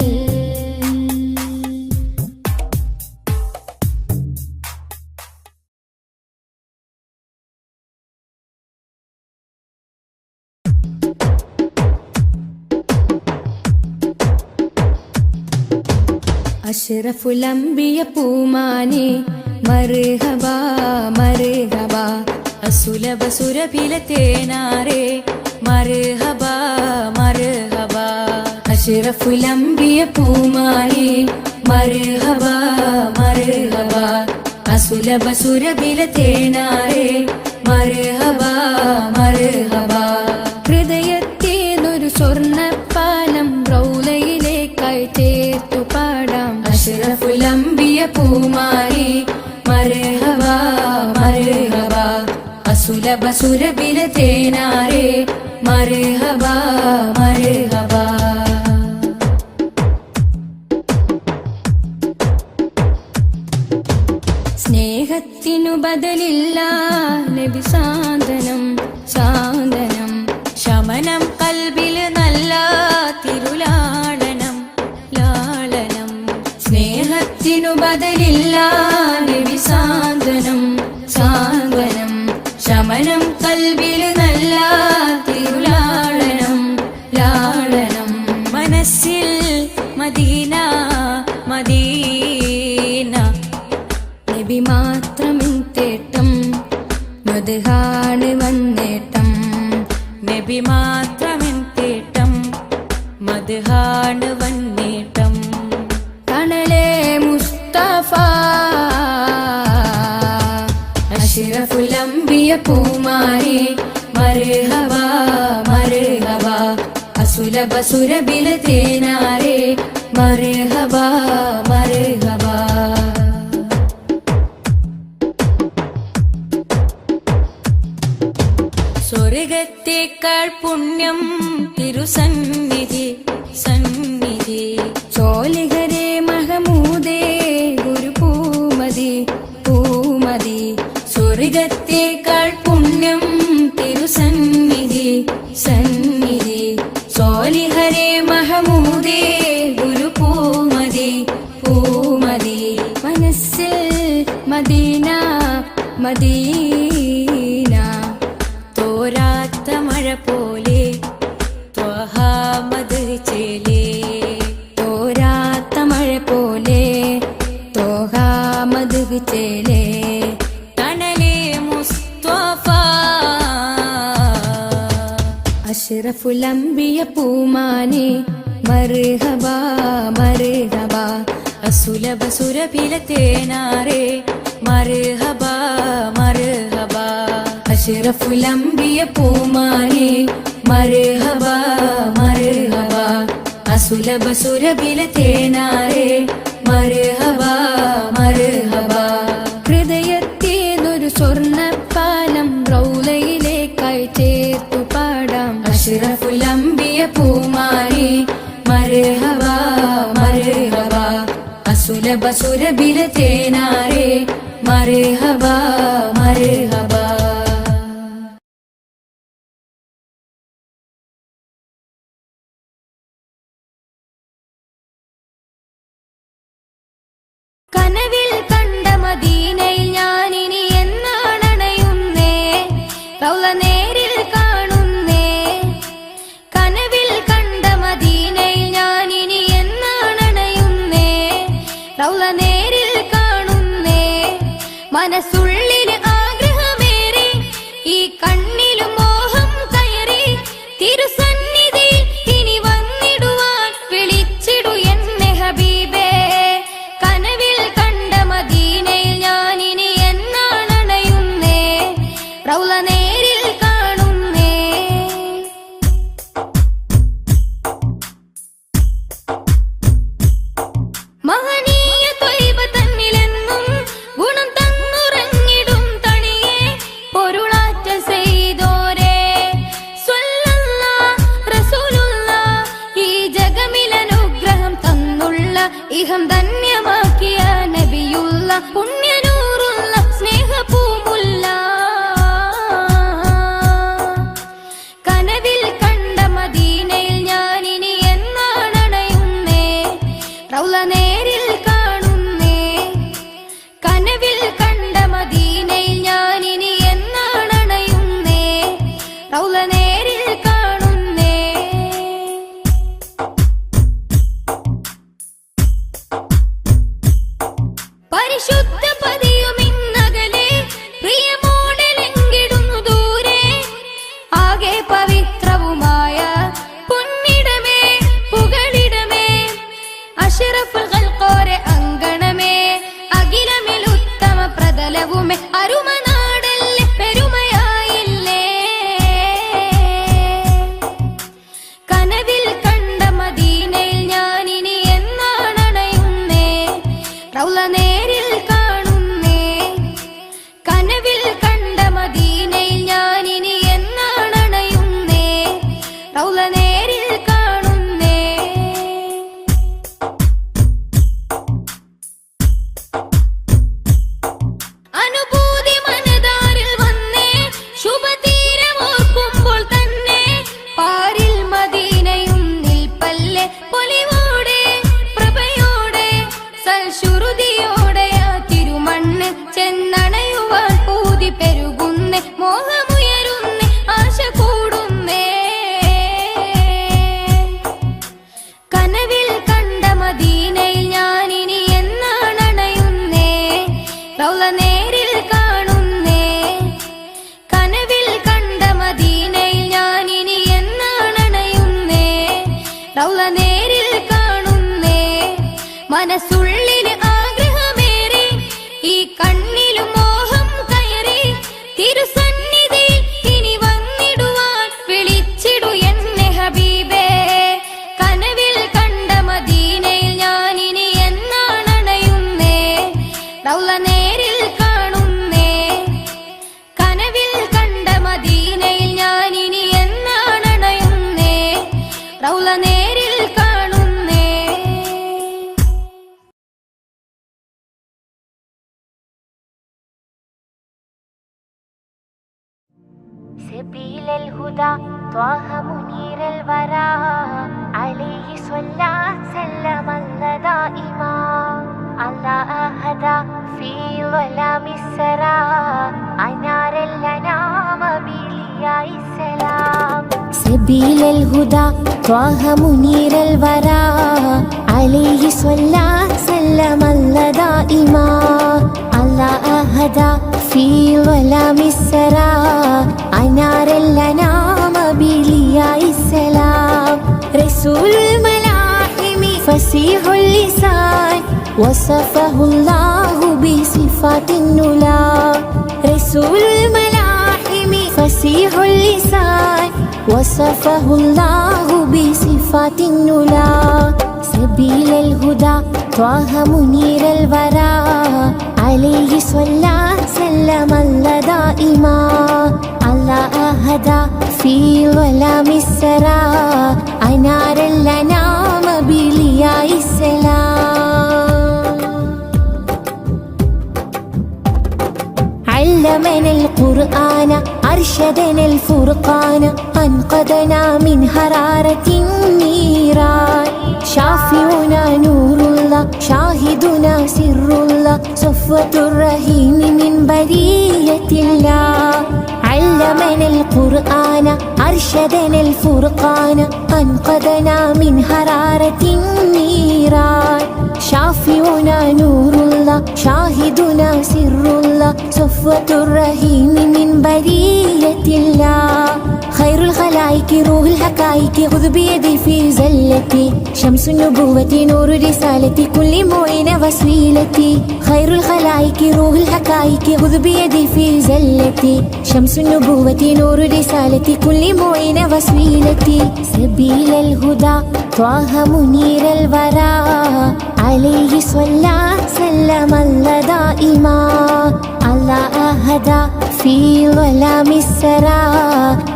അഷ്റഫുൽ അംബിയ പൂമാനെ മർഹബാ മർഹബാ അസുലഭ സുരഭില തേനാരെ മർഹബാ മർഹബാ. അഷ്റഫുൽ അംബിയ പൂമാനെ മർഹബാ മർഹബാ അസുലഭ സുരഭില തേനാരെ മർഹബാ മർഹബാ. ഹൃദയത്തേനൊരു സ്വർണ്ണപ്പാലം റൗളയിലേക്കായി ചേർത്തു പാടാം. അഷ്റഫുൽ അംബിയ പൂമാനെ മർഹബാ മർഹബാ അസുലഭ സുരഭില തേനാരെ മർഹബാ മർഹബാ. സ്നേഹത്തിനു ബദലില്ല നബി സാന്ത്വനം സാന്ത്വനം ശമനം കൽബിൽ നല്ല തിരുലാളനം ലാളനം. സ്നേഹത്തിനു ബദലില്ല നബി സാന്ത്വനം സാന്ത്വനം ശമനം കൽബിൽ നല്ല തിരുലാളനം ലാളനം. മനസ്സിൽ മദീന മദീന നബി മാത്രമിൻ തേട്ടം മദ്ഹാണ് വന്നേട്ടം. നബി മാത്രമിൻ തേട്ടം മദ്ഹാണ് വന്നേട്ടം. കണലേ മുസ്തഫ അഷ്റഫുൽ അംബിയ പൂമാനെ മർഹബാ മർഹബാ അസുലഭ സുരഭില തേനാരെ മർഹബാ മർഹബാ. സ്വർഗത്തേക്കാൾ പുണ്യം തിരുസന്നിധി സന്നിധി. ചോലിഹരേ മഹമൂദേ ഗുരു പൂമതി പൂമതി. സ്വർഗത്തേക്കാൾ പുണ്യം തിരുസന്നിധി സന്നിധി. ചോലിഹരേ മഹമൂദേ ഗുരു പൂമതി പൂമതി. മനസ്സിൽ മദീന മദീന തോരാത്ത മഴ പോലെ ത്വഹാ മദ് ചേലേ. തോരാത്ത മഴ പോലെ ത്വഹാ മദ് ചേലേ. തണലേ മുസ്തഫ അഷ്റഫുൽ അംബിയ പൂമാനെ മർഹബാ മർഹബാ അസുലഭ സുരഭില തേനാരെ മർഹബാ മർഹബാ. അഷ്റഫുലംബിയ പൂമാനെ മർഹബ മർഹബ അസുലഭ സുരബില തേനാരെ മർഹബ മർഹബ ഹൃദയത്തേതൊരു സ്വർണ്ണപ്പാലം റൗലയിലേക്കായി ചേർത്തു പാടാം അഷ്റഫുലംബിയ പൂമാനെ മർഹബ മർഹബ അസുലഭ സുരബില തേനാരെ മർഹബ മർഹബ
കനവിൽ കണ്ട മദീനയിൽ ഞാനിനി എന്നാണണയുന്നേ റൗള നേരിൽ കാണുന്നേ കനവിൽ കണ്ട മദീനയിൽ ഞാനിനി എന്നാണണയുന്നേ റൗള നേരിൽ കാണുന്നേ മനസ്സുള്ളിൽ ആഗ്രഹമേറി ഈ കണ്ണിലും മോഹം കയറി തിരുസന്നിധി ഇനി വന്നിടുവാൻ വിളിച്ചിടു എന്നെ ഹബീബേ കനവിൽ കണ്ട മദീനയിൽ ഞാനിനി എന്നാണണയുന്നേ റൗള നേരിൽ കാണുന്നേ മഹനീയ ത്വയ്ബ തന്നിലെന്നും ഗുണം തന്നുറങ്ങിടും തണിയെ പൊരുളാറ്റ ചെയ്തോരേ സ്വല്ലല്ലാഹ് റസൂലുള്ളാഹ് ഈ ജഗമിലനുഗ്രഹം തന്നുള്ള ഇഹം ധന്യമാക്കിയ നബിയുള്ള പുണ്യനൂറുള്ള സ്നേഹപൂമുല്ല കനവിൽ കണ്ട മദീനയിൽ ഞാനിനി എന്നാണണയുന്നേ റൗള നേരിൽ കാണുന്നേ കനവിൽ കണ്ട മദീനയിൽ ഞാനിനി എന്നാണണയുന്നേ റൗള നേരിൽ കാണുന്നേ പരിശുദ്ധ പതിയുമിന്നകലെ പ്രിയമോടലെങ്കിടുന്നു ദൂരെ ആകെ പവിത്രവുമായ പൊന്നിടമേ പുകളിടമേ അഷ്റഫുൽ ഖൽഖോരെ അങ്കണമേ അഖിലമിൽ ഉത്തമ പ്രതലവുമേ അരുമനാടല്ലേ പെരുമയായില്ലേ കനവിൽ കണ്ട മദീനയിൽ ഞാനിനി എന്നാണണയുന്നേ റൗള നേരിൽ കാണുന്നേ കനവിൽ കണ്ട മദീനയിൽ ഞാനിനി എന്നാണണയുന്നേ റൗള നേരിൽ കാണുന്നേ അനുഭൂതി മനതാരിൽ വന്നേ ശുഭതീരമോർക്കുമ്പോൾ തന്നെ പാരിൽ മദീനയും നിൽപ്പല്ലേ പൊലിവോടെ പ്രഭയോടെ സൽശുരുതിയോടെ ആ തിരുമണ്ണ് ചെന്നണയുവാൻ പൂതി പെരുകുന്നേ മോഹമുയരുന്നേ ആശ കൂടുന്നേ കനവിൽ കണ്ട മദീനയിൽ ഞാനിനി എന്നാണണയുന്നേ റൗള നേരിൽ കാണുന്നേ കനവിൽ കണ്ട മദീനയിൽ ഞാനിനി എന്നാണണയുന്നേ റൗള നേരിൽ കാണുന്നേ മനസ്സുള്ളിൽ ആഗ്രഹമേറി ഈ കണ്ണിലും മോഹം കയറി തിരുസന്നിധി ഇനി വന്നിടുവാൻ വിളിച്ചിടു എന്നെ ഹബീബേ കനവിൽ കണ്ട മദീനയിൽ ഞാനിനി എന്നാണണയുന്നേ റൗള നേരിൽ കാണുന്നേ കനവിൽ കണ്ട മദീനയിൽ ഞാനിനി എന്നാണണയുന്നേ റൗള നേരിൽ കാണുന്നേ
سبيل الهدى طه منير الورى عليه صلى سلم الله دائما على أهدى في ظلام السرى أنار الأنام بلياء السلام سبيل الهدى طه منير الورى عليه صلى سلم الله دائما على أهدى في ظلام السرى أنار الأنام بلياء السلام رسول الملاحم فصيح اللسان وصفه الله بصفات النلا رسول الملاحم فصيح اللسان وصفه الله بصفات النلا سبيل الهدى طه منير الورى عليه صلى سلم الله دائما الله هدى في ظلام السرى أنار الأنام بلياء السلام علمنا القرآن أرشدنا الفرقان أنقذنا من حرارة النيران شافعنا نور الله شاهدنا سر الله صفوة الرحيم من برية الله علمنا القرآن أرشدنا الفرقان أنقذنا من حرارة النيران شافعنا نور الله شاهدنا سر الله صفوة الرحيم من برية الله خير الخلائق روح الحقائق خذ بيدي في زلتي شمس النبوة نور رسالتي كل معين وسيلتي خير الخلائق روح الحقائق خذ بيدي في زلتي شمس النبوة نور رسالتي كل معين وسيلتي سبيل الهدى طه منير الورى عليه صلى سلم الله دائما الله هدى في ظلام السرى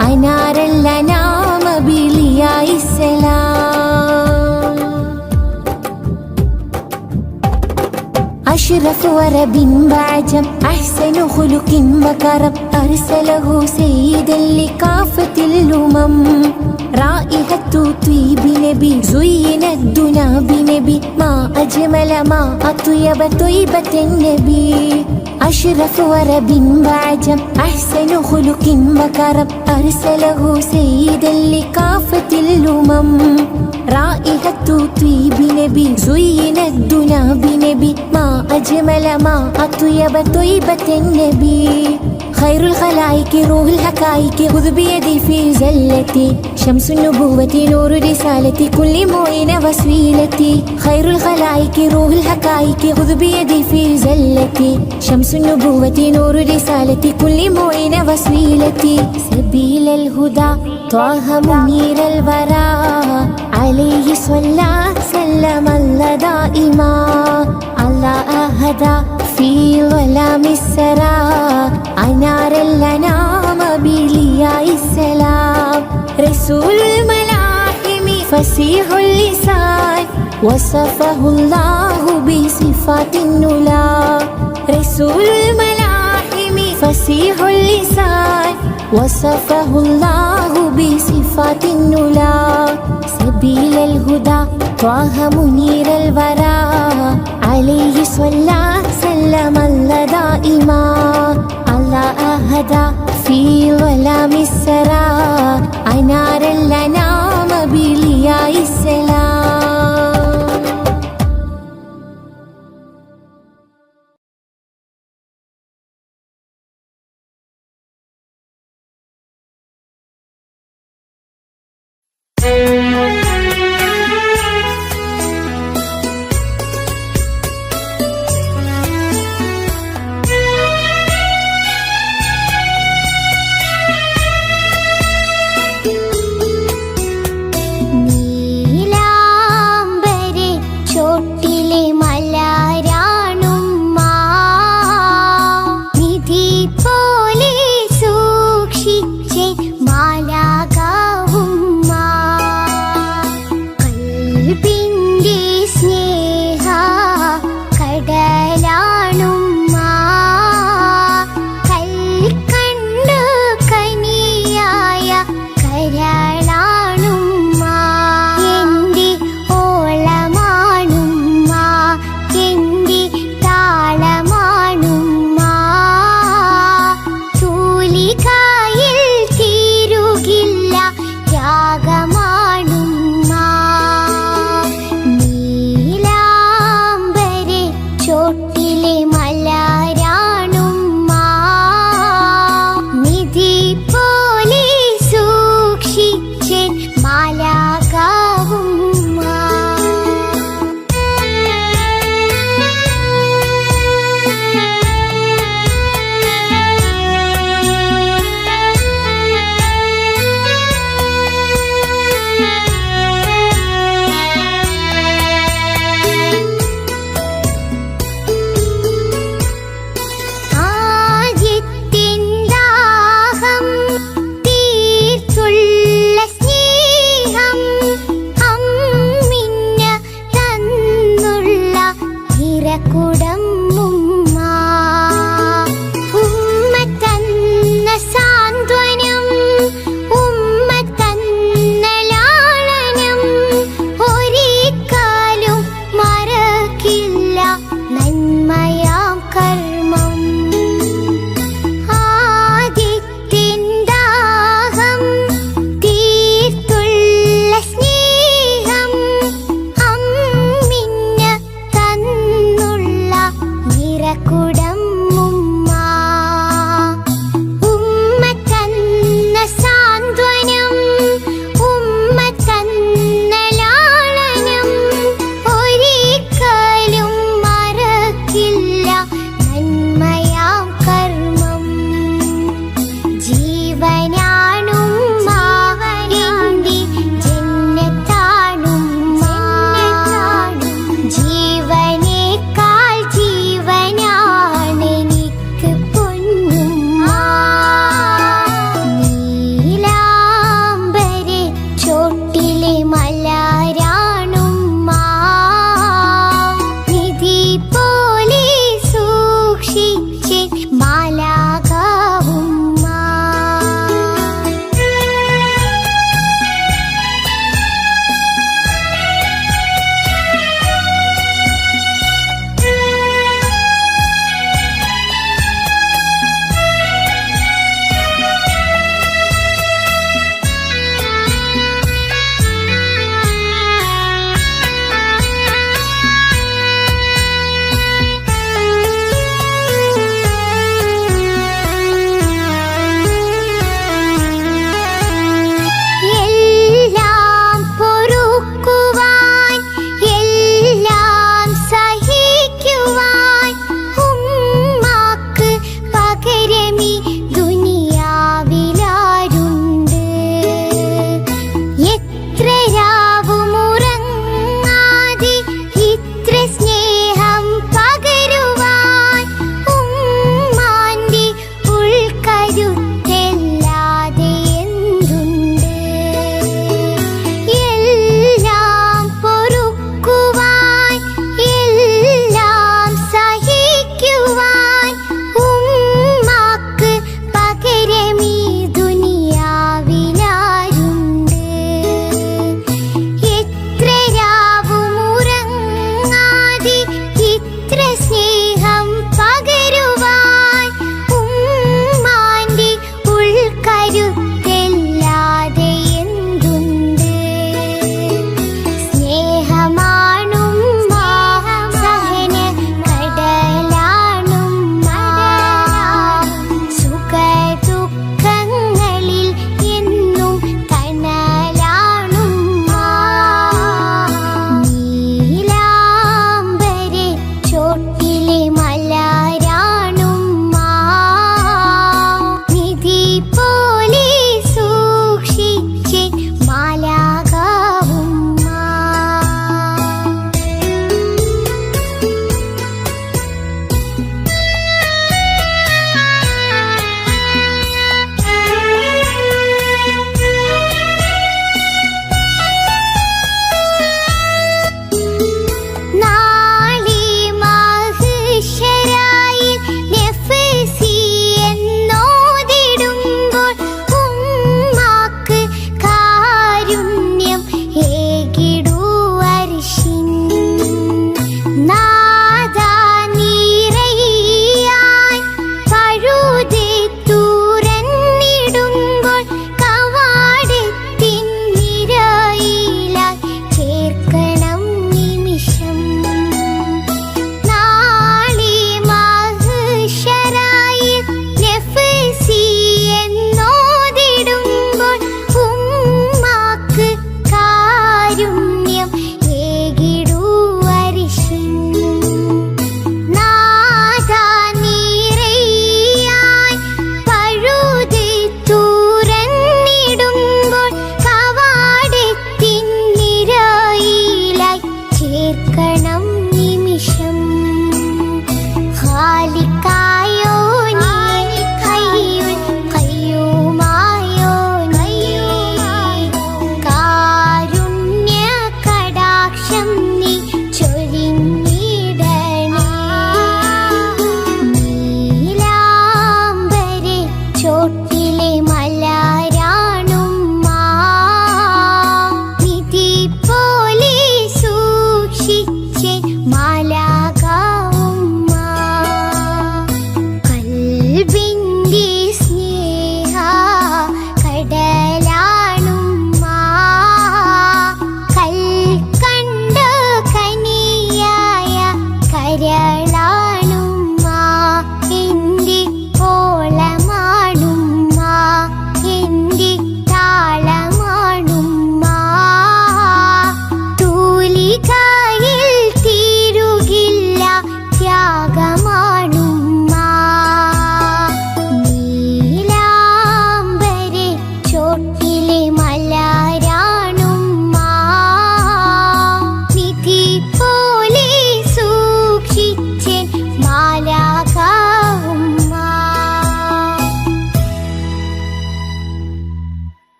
أنار الأنام بلياء السلام أشرف ورب بعجم أحسن خلق وكرم أرسله سيدا لكافة الأمم رائحة طيب نبي زين الدنا بنبي ما أجمل ما أطيب طيبة النبي أشرف ورب بعجم أحسن خلق وكرم أرسله سيدا لكافة الأمم رائحة طيب نبي زين الدنا بنبي ما أجمل ما أطيب طيبة النبي خير الخلائق روح الحقائق خذ بيدي في زلتي شمس النبوة نور رسالتي كل معين وسيلتي خير الخلائق روح الحقائق خذ بيدي في زلتي شمس النبوة نور رسالتي كل معين وسيلتي سبيل الهدى طه منير الورى عليه صلى سلم الله دائما الله هدى في ظلام السرى أنار الأنام بلياء السلام رسول الملاحم فصيح اللسان وصفه الله بصفات النلا رسول الملاحم فصيح اللسان وصفه الله بصفات النلا سبيل الهدى طه منير الورى عليه صلى سلم الله دائما الله هدى في ظلام السرى أنار الأنام بلياء السلام മാലാകാവുമ്മ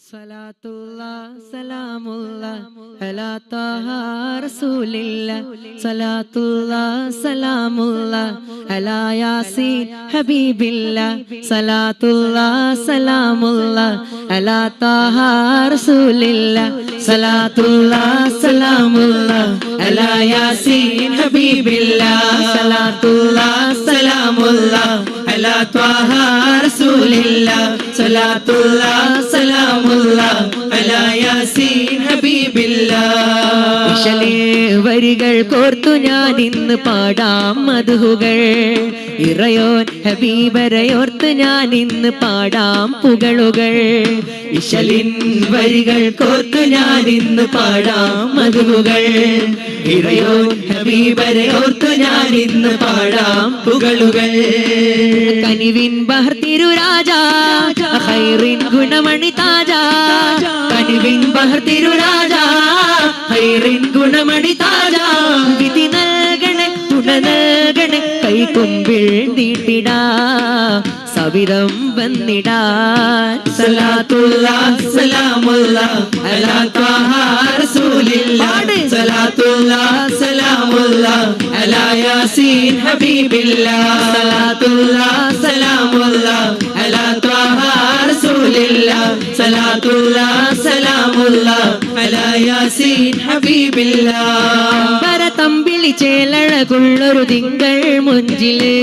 സലാത്തുല്ലാ സലാമുല്ലാ അലാ ത്വാഹ റസൂലില്ലാ സലാത്തുല്ലാ സലാമുല്ലാ അലാ യാസീൻ ഹബീബില്ലാ സലാത്തുല്ലാ സലാമുല്ലാ അലാ ത്വാഹ റസൂലില്ലാ സലാത്തുല്ലാ സലാമുല്ലാ അലാ യാസീൻ ഹബീബില്ലാ സലാത്തുല്ലാ സലാമുല്ലാ അലാ ത്വാഹ റസൂലില്ലാ സലാത്തുല്ലാ സലാമുല്ലാ അലാ യാസീൻ ഹബീബില്ലാ. ഇശലേ വരികൾ കോർത്തു ഞാൻ ഇന്ന് പാടാം മദ്ഹുകൾ, ഇറയോൻ ഹബീബരയോർത്ത് ഞാൻ ഇന്ന് പാടാം പുകളുകൾ. ഇശലിൻ വരികൾ കോർത്തു ഞാൻ ഇന്ന് പാടാം മദ്ഹുകൾ, ഇറയോൻ ഹബീബരയോർത്ത് ഞാൻ ഇന്ന് പാടാം പുകളുകൾ. കനിവിൻ ബഹർ തിരുരാജാ ഖൈറിൻ ഗുണമണി താജാ, കനിവിൻ ബഹർ തിരുരാജാ ഖൈറിൻ ഗുണമണി താജാ. വിധി നൽകണേ തുണ നൽകണേ കൈകൊമ്പിൽ നീട്ടിടാ സവിധം വന്നിടാൻ. സലാത്തുല്ലാ സലാമുല്ലാ അലാ ത്വാഹ റസൂലില്ലാ സലാത്തുല്ലാ സലാമുല്ലാ അലാ യാസീൻ ഹബീബില്ലാ സലാത്തുല്ലാ സലാമുല്ലാ അലാ ത്വാഹ റസൂലില്ലാ സലാത്തുല്ലാ സലാമുല്ലാ അലാ യാസീൻ ഹബീബില്ലാ. പരതമ്പിളി ചേലഴകുള്ളൊരു തിങ്കൾ മുഞ്ചില്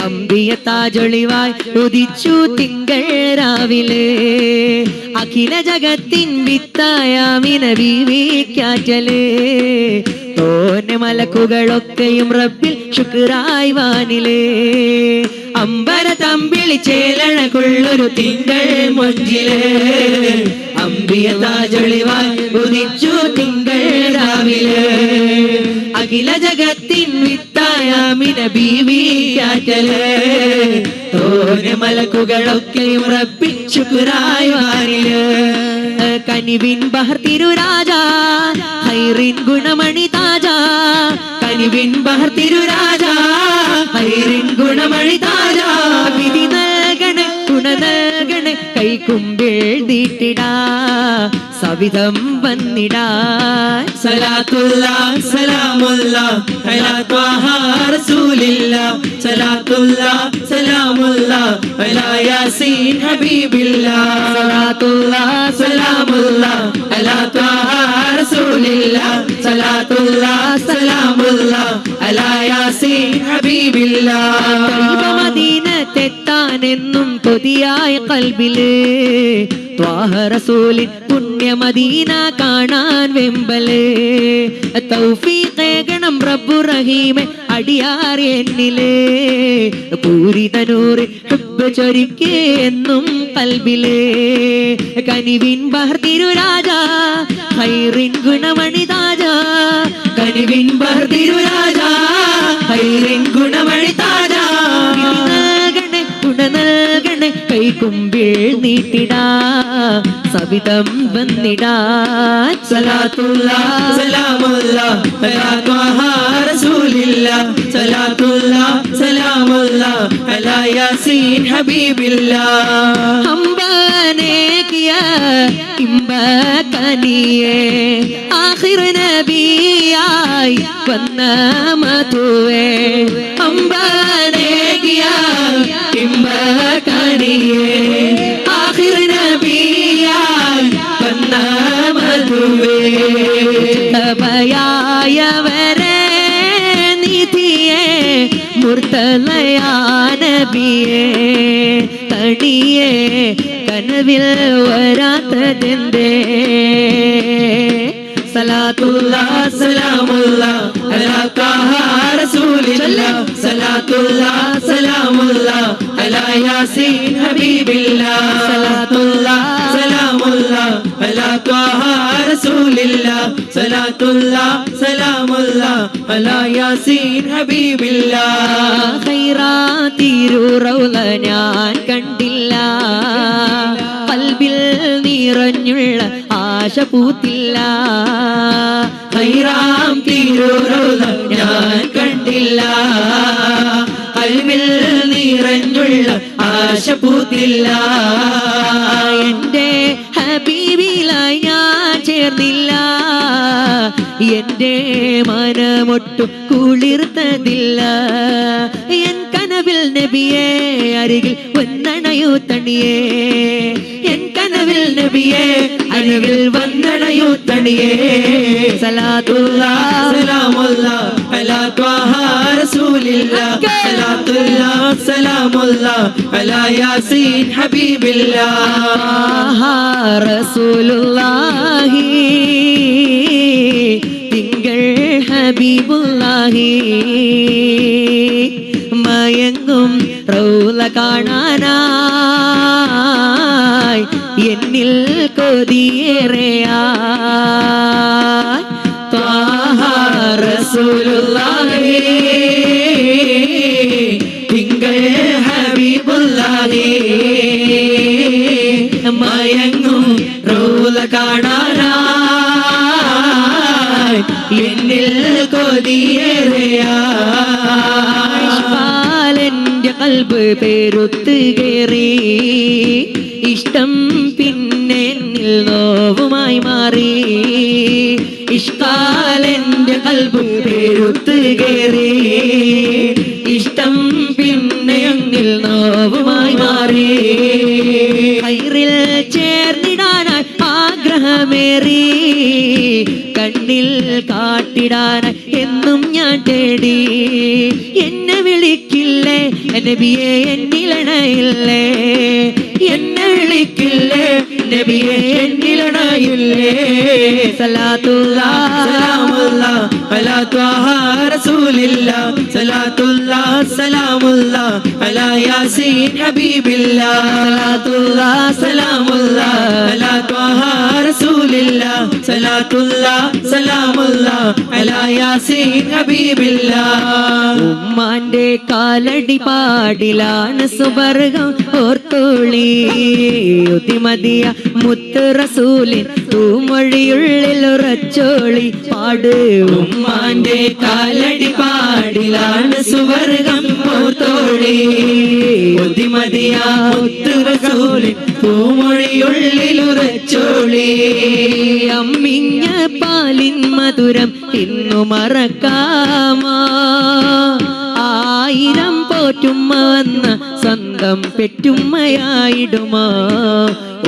അമ്പിയ താജൊളിവായി ഉദിച്ചു തിങ്കൾ രാവിലെ. അഖില ജഗത്തിൻ വിത്തായാമിന ബീവിക്കാറ്റല്, തോന്നെ മലക്കുകളൊക്കെയും റബ്ബിൽ ശുക്രായി വാനിലേ. അമ്പര തമ്പിളി ചേലഴകുള്ളൊരു തിങ്കൾ മൊഞ്ചിലേ, അമ്പിയ താജൊളിവായി ഉദിച്ചു തിങ്കൾ രാവിലെ. അഖില ജഗത്തിൻ വിത്തായാമിന ബീവിക്കാറ്റല്, തോന്നെ മലക്കുകളൊക്കെയും റബ്ബിൽ ശുക്രായി വാനില്. കനിവിൻ ബഹർ തിരുരാജാ ഖൈറിൻ ഗുണമണി താജാ, കനിവിൻ ബഹർ തിരുരാജാ ഖൈറിൻ ഗുണമണി താജാ. വിധി നൽകണേ തുണ നൽകണേ കൈകുമ്പിൽ നീട്ടിടാ സവിധം വന്നിടാൻ. സലാത്തുല്ലാ സലാമുല്ലാ അലാ ത്വാഹ റസൂലില്ലാ സലാത്തുല്ലാ സലാമുല്ലാ അലാ യാസീൻ ഹബീബില്ലാ സലാത്തുല്ലാ സലാമുല്ലാ അലാ ത്വാഹ റസൂലില്ലാ സലാത്തുല്ലാ സലാമുല്ലാ അലാ യാസീൻ ഹബീബില്ലാ. മദീനത്തെത്താനെന്നും കൊതിയായ കൽബില്, ത്വാഹ റസൂലിൻ പുണ്യമദീന കാണാൻ വെമ്പല്. തൗഫീഖേകണം റബ്ബു റഹീമെ അടിയാർ എന്നിലേ, പൂരിതനൂറ് ഹുബ്ബ് ചൊരിക്കേ എന്നും കൽബിലേ. കനിവിൻ ബഹർ തിരുരാജാ ഖൈറിൻ ഗുണമണി താജാ, കനിവിൻ ബഹർ തിരുരാജാ ഖൈറിൻ ഗുണമണി താജാ. നൽകണേ തുണ നൽകണേ കൈകുമ്പിൽ നീട്ടിടാ സവിധം വന്നിടാൻ. സലാത്തുല്ലാ സലാമുല്ലാ അലാ ത്വാഹ റസൂലില്ലാ സലാത്തുല്ലാ സലാമുല്ലാ അലാ യാസീൻ ഹബീബില്ലാ. ഹംബനെ കിയാ ഇമ്പ കനിയേ ആഖിർ നബിയായി വന്ന മധുവേ. ഹംബനെ കിയാ ഇമ്പ കനിയേ ആഖിർ നബിയായി വന്ന മധുവേ. തബയായവരെ നിധിയേ മുർത്തലയാ നബിയേ, തടിയേ കനവിൽ വരാത്തതെന്തേ. സലാത്തുല്ലാ സലാമുല്ലാ അലാ ത്വാഹ റസൂലില്ലാ സലാത്തുല്ലാ സലാമുല്ലാ അലാ യാസീൻ ഹബീബില്ലാ സലാത്തുല്ലാ സലാമുല്ലാ അലാ ത്വാഹ റസൂലില്ലാ സലാത്തുല്ലാ സലാമുല്ലാ അലാ യാസീൻ ഹബീബില്ലാ. ഖൈറാത്തിരു റൗള ഞാൻ കണ്ടില്ല, കൽബിൽ നിറഞ്ഞുള്ള ആശ പൂത്തില്ല. ഖൈറാം തിരുറൗള ഞാൻ കണ്ടില്ല, കൽബിൽ നിറഞ്ഞുള്ള ആശ പൂത്തില്ല. എന്റെ ചേർന്നില്ല എന്റെ മനമൊട്ടും കുളിർത്തതില്ല എൻ കനവിൽ നബിയെ അരികിൽ വന്നണയൂ തണിയേ എൻ കനവിൽ നബിയെ അരികിൽ വന്നണയൂ തണിയേ സലാത്തുല്ലാഹ് സലാമുല്ലാഹ് അലാ ത്വാഹ റസൂലില്ലാഹ് സലാത്തുല്ലാഹ് സലാമുല്ലാഹ് അലാ യാസീൻ ഹബീബില്ലാഹ് റസൂലുള്ളാഹി തിങ്കൾ ഹബീബുല്ലാഹി മയങ്ങും റൗള കാണാനായി എന്നിൽ കൊതിയേറെയായി ത്വാഹ റസൂലുള്ളാഹി തിങ്കൾ ഹബീബുല്ലാഹി മയങ്ങും റൗള കാണാനായി എന്നിൽ കൊതിയേറെയാലെന്റെ കൽബ് പെരുത്ത് കേറി ഇഷ്ടം പിന്നെ എന്നിൽ നോവുമായി മാറി ഇഷ്കാലെന്റെ കൽബ് പെരുത്ത് കേറി ഇഷ്ടം പിന്നെ എന്നിൽ നോവുമായി മാറി കൈറിൽ ചേർന്നിടാനായി ആഗ്രഹമേറി കണ്ണിൽ കാട്ടിടാനായി എന്നും ഞാൻ തേടി എന്നെ വിളിക്കില്ലേ നബിയെ എന്നിലണയില്ലേ എന്നെ വിളിക്കില്ലേ നബിയെ എന്നിലണയില്ലേ സലാത്തുല്ലാഹ് സലാമുല്ലാഹ് അലാ ത്വാഹ റസൂലില്ലാഹ് സലാത്തുല്ലാഹ് സലാമുല്ലാഹ് അലാ യാസീൻ ഹബീബില്ലാഹ് സലാത്തുല്ലാഹ് സലാമുല്ലാഹ് അലാ ത്വാഹ റസൂലില്ലാഹ് സലാത്തുല്ലാഹ് സലാമുല്ലാഹ് അലാ യാസീൻ ഹബീബില്ലാഹ് ഉമ്മാന്റെ കാലടി പാടിലാണ് സുബർഗം ഓർത്തോളി ഉതിമതിയ മുത്ത് റസൂലിൻ തൂമൊഴിയുള്ളിൽ ഉറച്ചോളി പാട് ഉമ്മാന്റെ കാലടി പാടിലാണ് സുവർഗം ഓർത്തോളി ഉതിമതിയ മുത്ത് റസൂലിൻ തൂമൊഴിയുള്ളിൽ ഉറച്ചോളി അമ്മിഞ്ഞ പാലിൻ മധുരം ഇന്നു മറക്കാമോ ആയിരം പോറ്റുമ്മ വന്ന സ്വന്തം പെറ്റുമ്മയായിടുമോ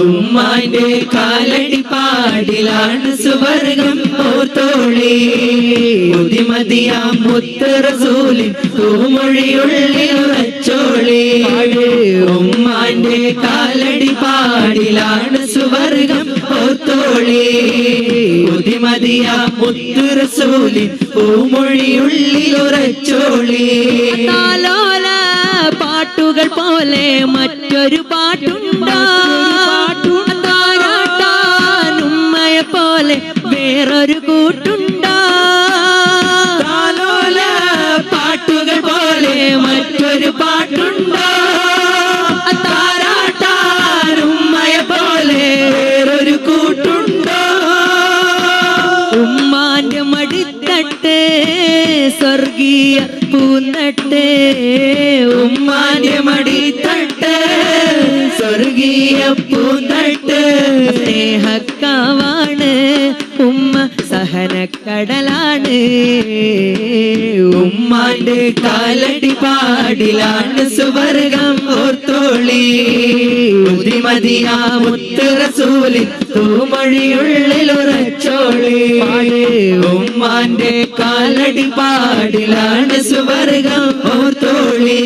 ഉമ്മാന്റെ കാലടി പാടിലാണ് സുവർഗം ഓർത്തോളി ഉതിമതിയ മുത്ത് റസൂലിൻ തൂമൊഴിയുള്ളിൽ ഉറച്ചോളി ഉമ്മാന്റെ കാലടി പാടിലാണ് സുവർഗം ഓർത്തോളി ഉതിമതിയ മുത്ത് റസൂലിൻ തൂമൊഴിയുള്ളിൽ ഉറച്ചോളി താലോല പാട്ടുകൾ പോലെ മറ്റൊരു പാട്ടുണ്ടോ താരാട്ടാനുമ്മയെ പോലെ വേറൊരു കൂട്ടുണ്ടോ താലോല പാട്ടുകൾ പോലെ മറ്റൊരു പാട്ടുണ്ടോ താരാട്ടാനുമ്മയെ പോലെ വേറൊരു കൂട്ടുണ്ടോ ഉമ്മാന്റെ മടിത്തട്ട് സ്വർഗീയ പൂന്തട്ട് ഉമ്മാന്റെ മടിത്തട്ട് സ്വർഗീയ പൂന്തട്ട് സ്നേഹക്കാവാണ് ഉമ്മ സഹനക്കടലാണ് ഉമ്മാന്റെ കാലടി പാടിലാണ് സുവർഗം ഓർത്തോളി ഉതിമതിയ മുത്ത് റസൂലിൻ തൂമൊഴിയുള്ളിൽ ഉറച്ചോളി ഉമ്മാന്റെ കാലടി പാടിലാണ് സുവർഗം ഓർത്തോളി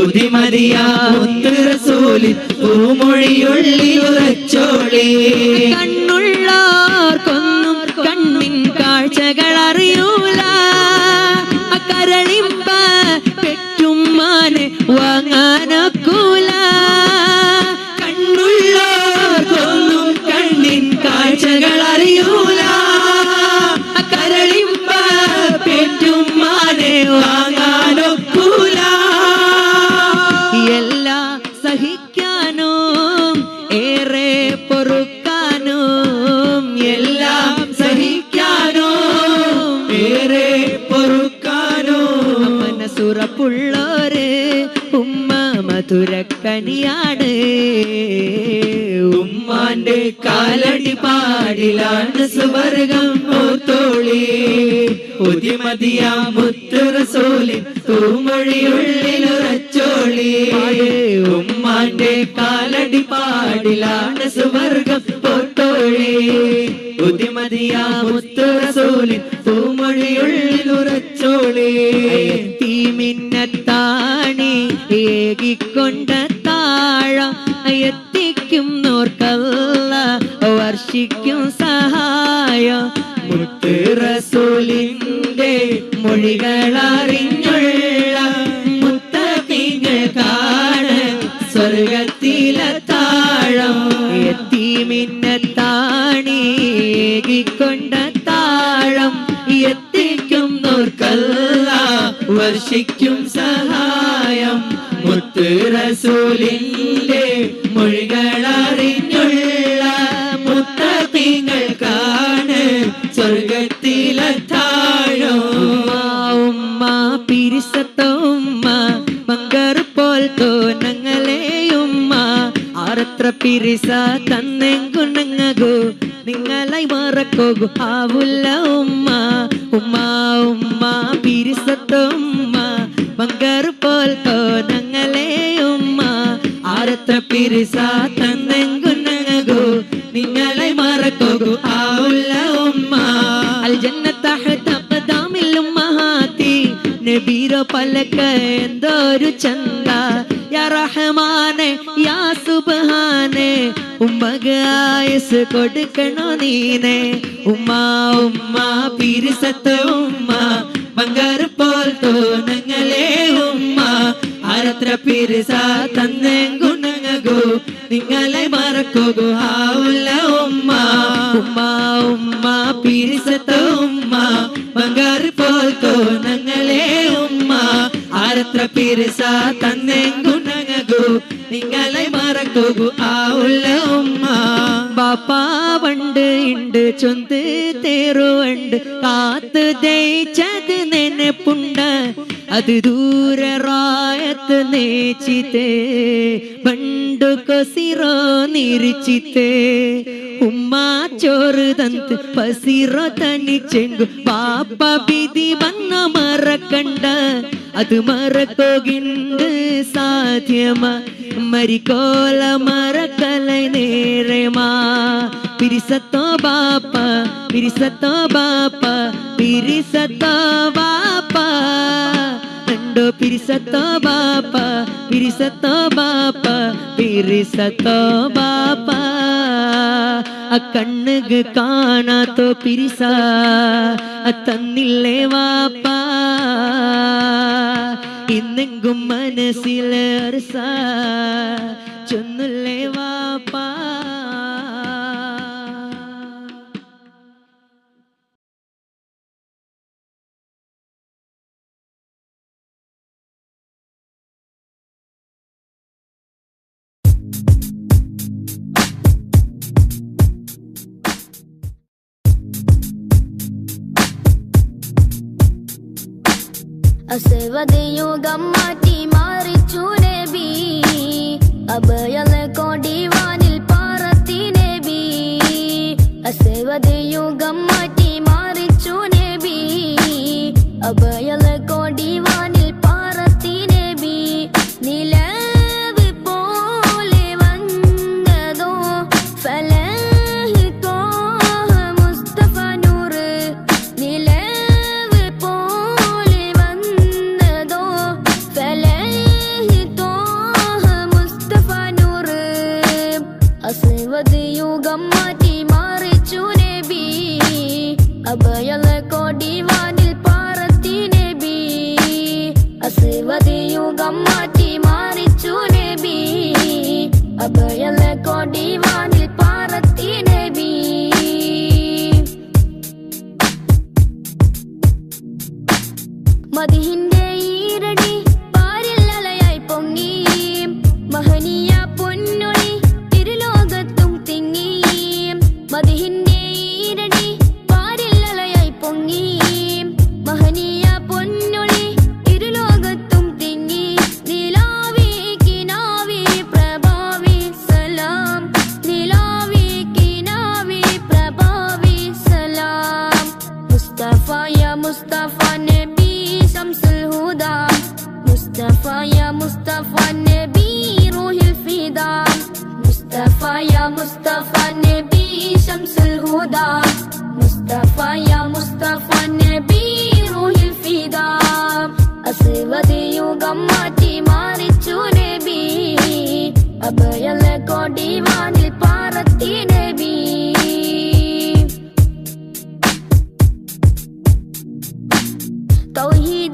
ഉതിമതിയ മുത്ത് റസൂലിൻ തൂമൊഴിയുള്ളിൽ ഉറച്ചോളി കണ്ണുള്ളോർക്കൊന്നും കണ്ണിൻ കാഴ്ചകൾ അറിയൂല കരളിമ്പ പെറ്റുമ്മാനെ വാങ്ങാനൊക്കൂല കണ്ണുള്ളോർക്കൊന്നും കണ്ണിൻ കാഴ്ചകൾ അറിയൂല കരളിമ്പ പെറ്റുമ്മാനെ വാങ്ങാനൊക്കൂല എല്ലാം സഹിക്കാനും ഏറെ പൊറുക്കാനും എല്ലാം സഹിക്കാനും ഏറെ പൊറുക്കാനും മനസ്സുറപ്പുള്ളോര് ഉമ്മ മധുരക്കനിയാണ്. ഉമ്മാന്റെ കാലടി പാടിലാണ് സുവർഗം ഓർത്തോളി. പുതിമതിയാ മുത്തു റസൂലിൻ തൂമൊഴിയുള്ളിലുറച്ചോളി. ഉമ്മാന്റെ കാലടി പാടിലാണ് സുവർഗം ഓർത്തോളി. പുതിമതിയാ മുത്തു റസൂലിൻ തൂമൊഴിയുള്ളിലുറച്ചോളി. തീമിന്നത്താണി ഏകിക്കൊണ്ട താഴം എത്തിക്കും നോർക്കല്ല വർഷിക്കും സഹായം. മുത്ത് റസൂലിന്റെ മൊഴികളറിഞ്ഞുള്ള മുത്തഖീങ്ങൾക്കാണ് സ്വർഗത്തിലെ താഴം. യതീമിന്നത്താണി ഏകിക്കൊണ്ട താഴം എത്തിക്കും നോർക്കല്ല വർഷിക്കും സഹായം. മുത്ത് റസൂലിന്റെ മൊഴികളറിഞ്ഞുള്ള മുത്തഖീങ്ങൾക്കാണ് സ്വർഗത്തിലെ താഴം. ഉമ്മ പിരിസത്തോ ഉമ്മ മങ്കർ പോൽ തോന്നങ്ങളെ ഉമ്മ ആറത്ര പിരിസ തന്നെങ്കുണങ്ങകു നിങ്ങളെ മറക്കോകു ആവുല്ല ഉമ്മ. ഉമ്മ ഉമ്മ പിരിസത്തോ ഉമ്മ മങ്കർ പോൽ തോന്നങ്ങളെ ഉമ്മ ആറത്ര പിരിസ തന്നെങ്കുണങ്ങകു നിങ്ങളെ മറക്കോകു ആവുല്ല ഉമ്മ. അൽ ജന്നത തഹത ഖദാമിൽ ഉമ്മഹാത്തി നബീറോ പലക എന്തൊരു ചന്ദ. യാ റഹ്മാനെ യാ സുബ്ഹാനെ ഉമ്മക്ക് ആയുസ് കൊടുക്കണോ നീനെ. ഉമ്മ ഉമ്മ പിരിസത്ത് ഉമ്മ മങ്കർ പോൽ തോന്നങ്ങളെ ഉമ്മ ആരത്ര പിരിസ തന്നെങ്കുണങ്ങകു നിങ്ങളെ മറക്കോകു ആവുല്ല ഉമ്മ. ഉമ്മ ഉമ്മ പിരിസത്ത് ഉമ്മ മങ്കർ പോൽ തോന്നങ്ങളെ ഉമ്മ ആരത്ര പിരിസ തന്നെങ്കുണങ്ങകു നിങ്ങളെ മറക്കോകു ആവുല്ല ഉമ്മ. ബാപ്പാ വണ്ട് ഉണ്ട് ചൊന്ത് തേറുവണ്ട് കാത്ത് ദയിച്ചത് നെനപ്പുണ്ട്. അത് ദൂരെ റായത്ത് നേച്ചിത്തേ ബണ്ടു കൊസിറോ നിരിച്ചിത്തേ. ഉമ്മ ചോറ് തന്ത് പസിറോ തനിച്ചെങ്കു പാപ്പ വിധി വന്ന മറക്കണ്ട. അത് മറക്കോകിണ്ട് സാധ്യമാ മരിക്കോല മറക്കലൈ നേരമാ. പിരിസത്തോ ബാപ്പ പിരിസത്തോ ബാപ്പ പിരിസത്തോ ബാപ്പ കണ്ടോ പിരിസത്തോ ബാപ്പ പിരിസത്തോ ബാപ്പ പിരിസത്തോ ബാപ്പ. ആ കണ്ണുക്ക് കാണാത്തോ പിരിസ തന്നില്ലേ വാപ്പ. ഇന്നെങ്കും മനസ്സിലെ അർസ ചൊന്നില്ലേ വാപ്പ.
അസവദയുഗം മാറ്റി മാറിച്ചു നബി അഭയലെ കൊടിവാനിൽ പാറത്തി നബി. അസവദയുഗം മാറ്റി മാറിച്ചു നബി അഭയലെ കൊടിവാനിൽ പാറത്തി നബി. നിലവ് പോലെ വന്നതോ ഫലഹി ത്വാഹ മുസ്തഫ നൂറ്. നിലവ് പോലെ വന്നതോ ഫലഹി ത്വാഹ മുസ്തഫ നൂറ്. അസ്വദ് യുഗം മാറ്റി മാറിച്ചു നബി അഭയലെ കൊടിവാനിൽ പാറത്തി നബി. അസ്വദ് യുഗം മാറ്റി മാറിച്ചു നബി അഭയലെ കൊടിവാനിൽ പാറത്തി നബി. മദിഹിന്റെ ഈരടി പാരിൽ അലയായി പൊങ്ങി മഹനീയ പൊന്നൊളി ഇരുലോകത്തും തിങ്ങി. മദിഹിന്റെ ഈരടി പാരിൽ അലയായി പൊങ്ങി മഹനീയ പൊന്നൊളി ഇരുലോകത്തും തിങ്ങി. നിലാവേ കിനാ മുസ്തഫ നബി ശംസുൽ ഹുദ മുസ്തഫ യാ മുസ്തഫ നബി റൂഹിൽ ഫിദ മുസ്തഫ യാ മുസ്തഫ നബി ശംസുൽ ഹുദ മുസ്തഫ യാ മുസ്തഫ നബി റൂഹിൽ ഫിദ അസ്വദ് യുഗം മാറ്റി മാറിച്ചു നബി അഭയല കൊടി വാനിൽ പാറത്തി നബി തൗഹീദ്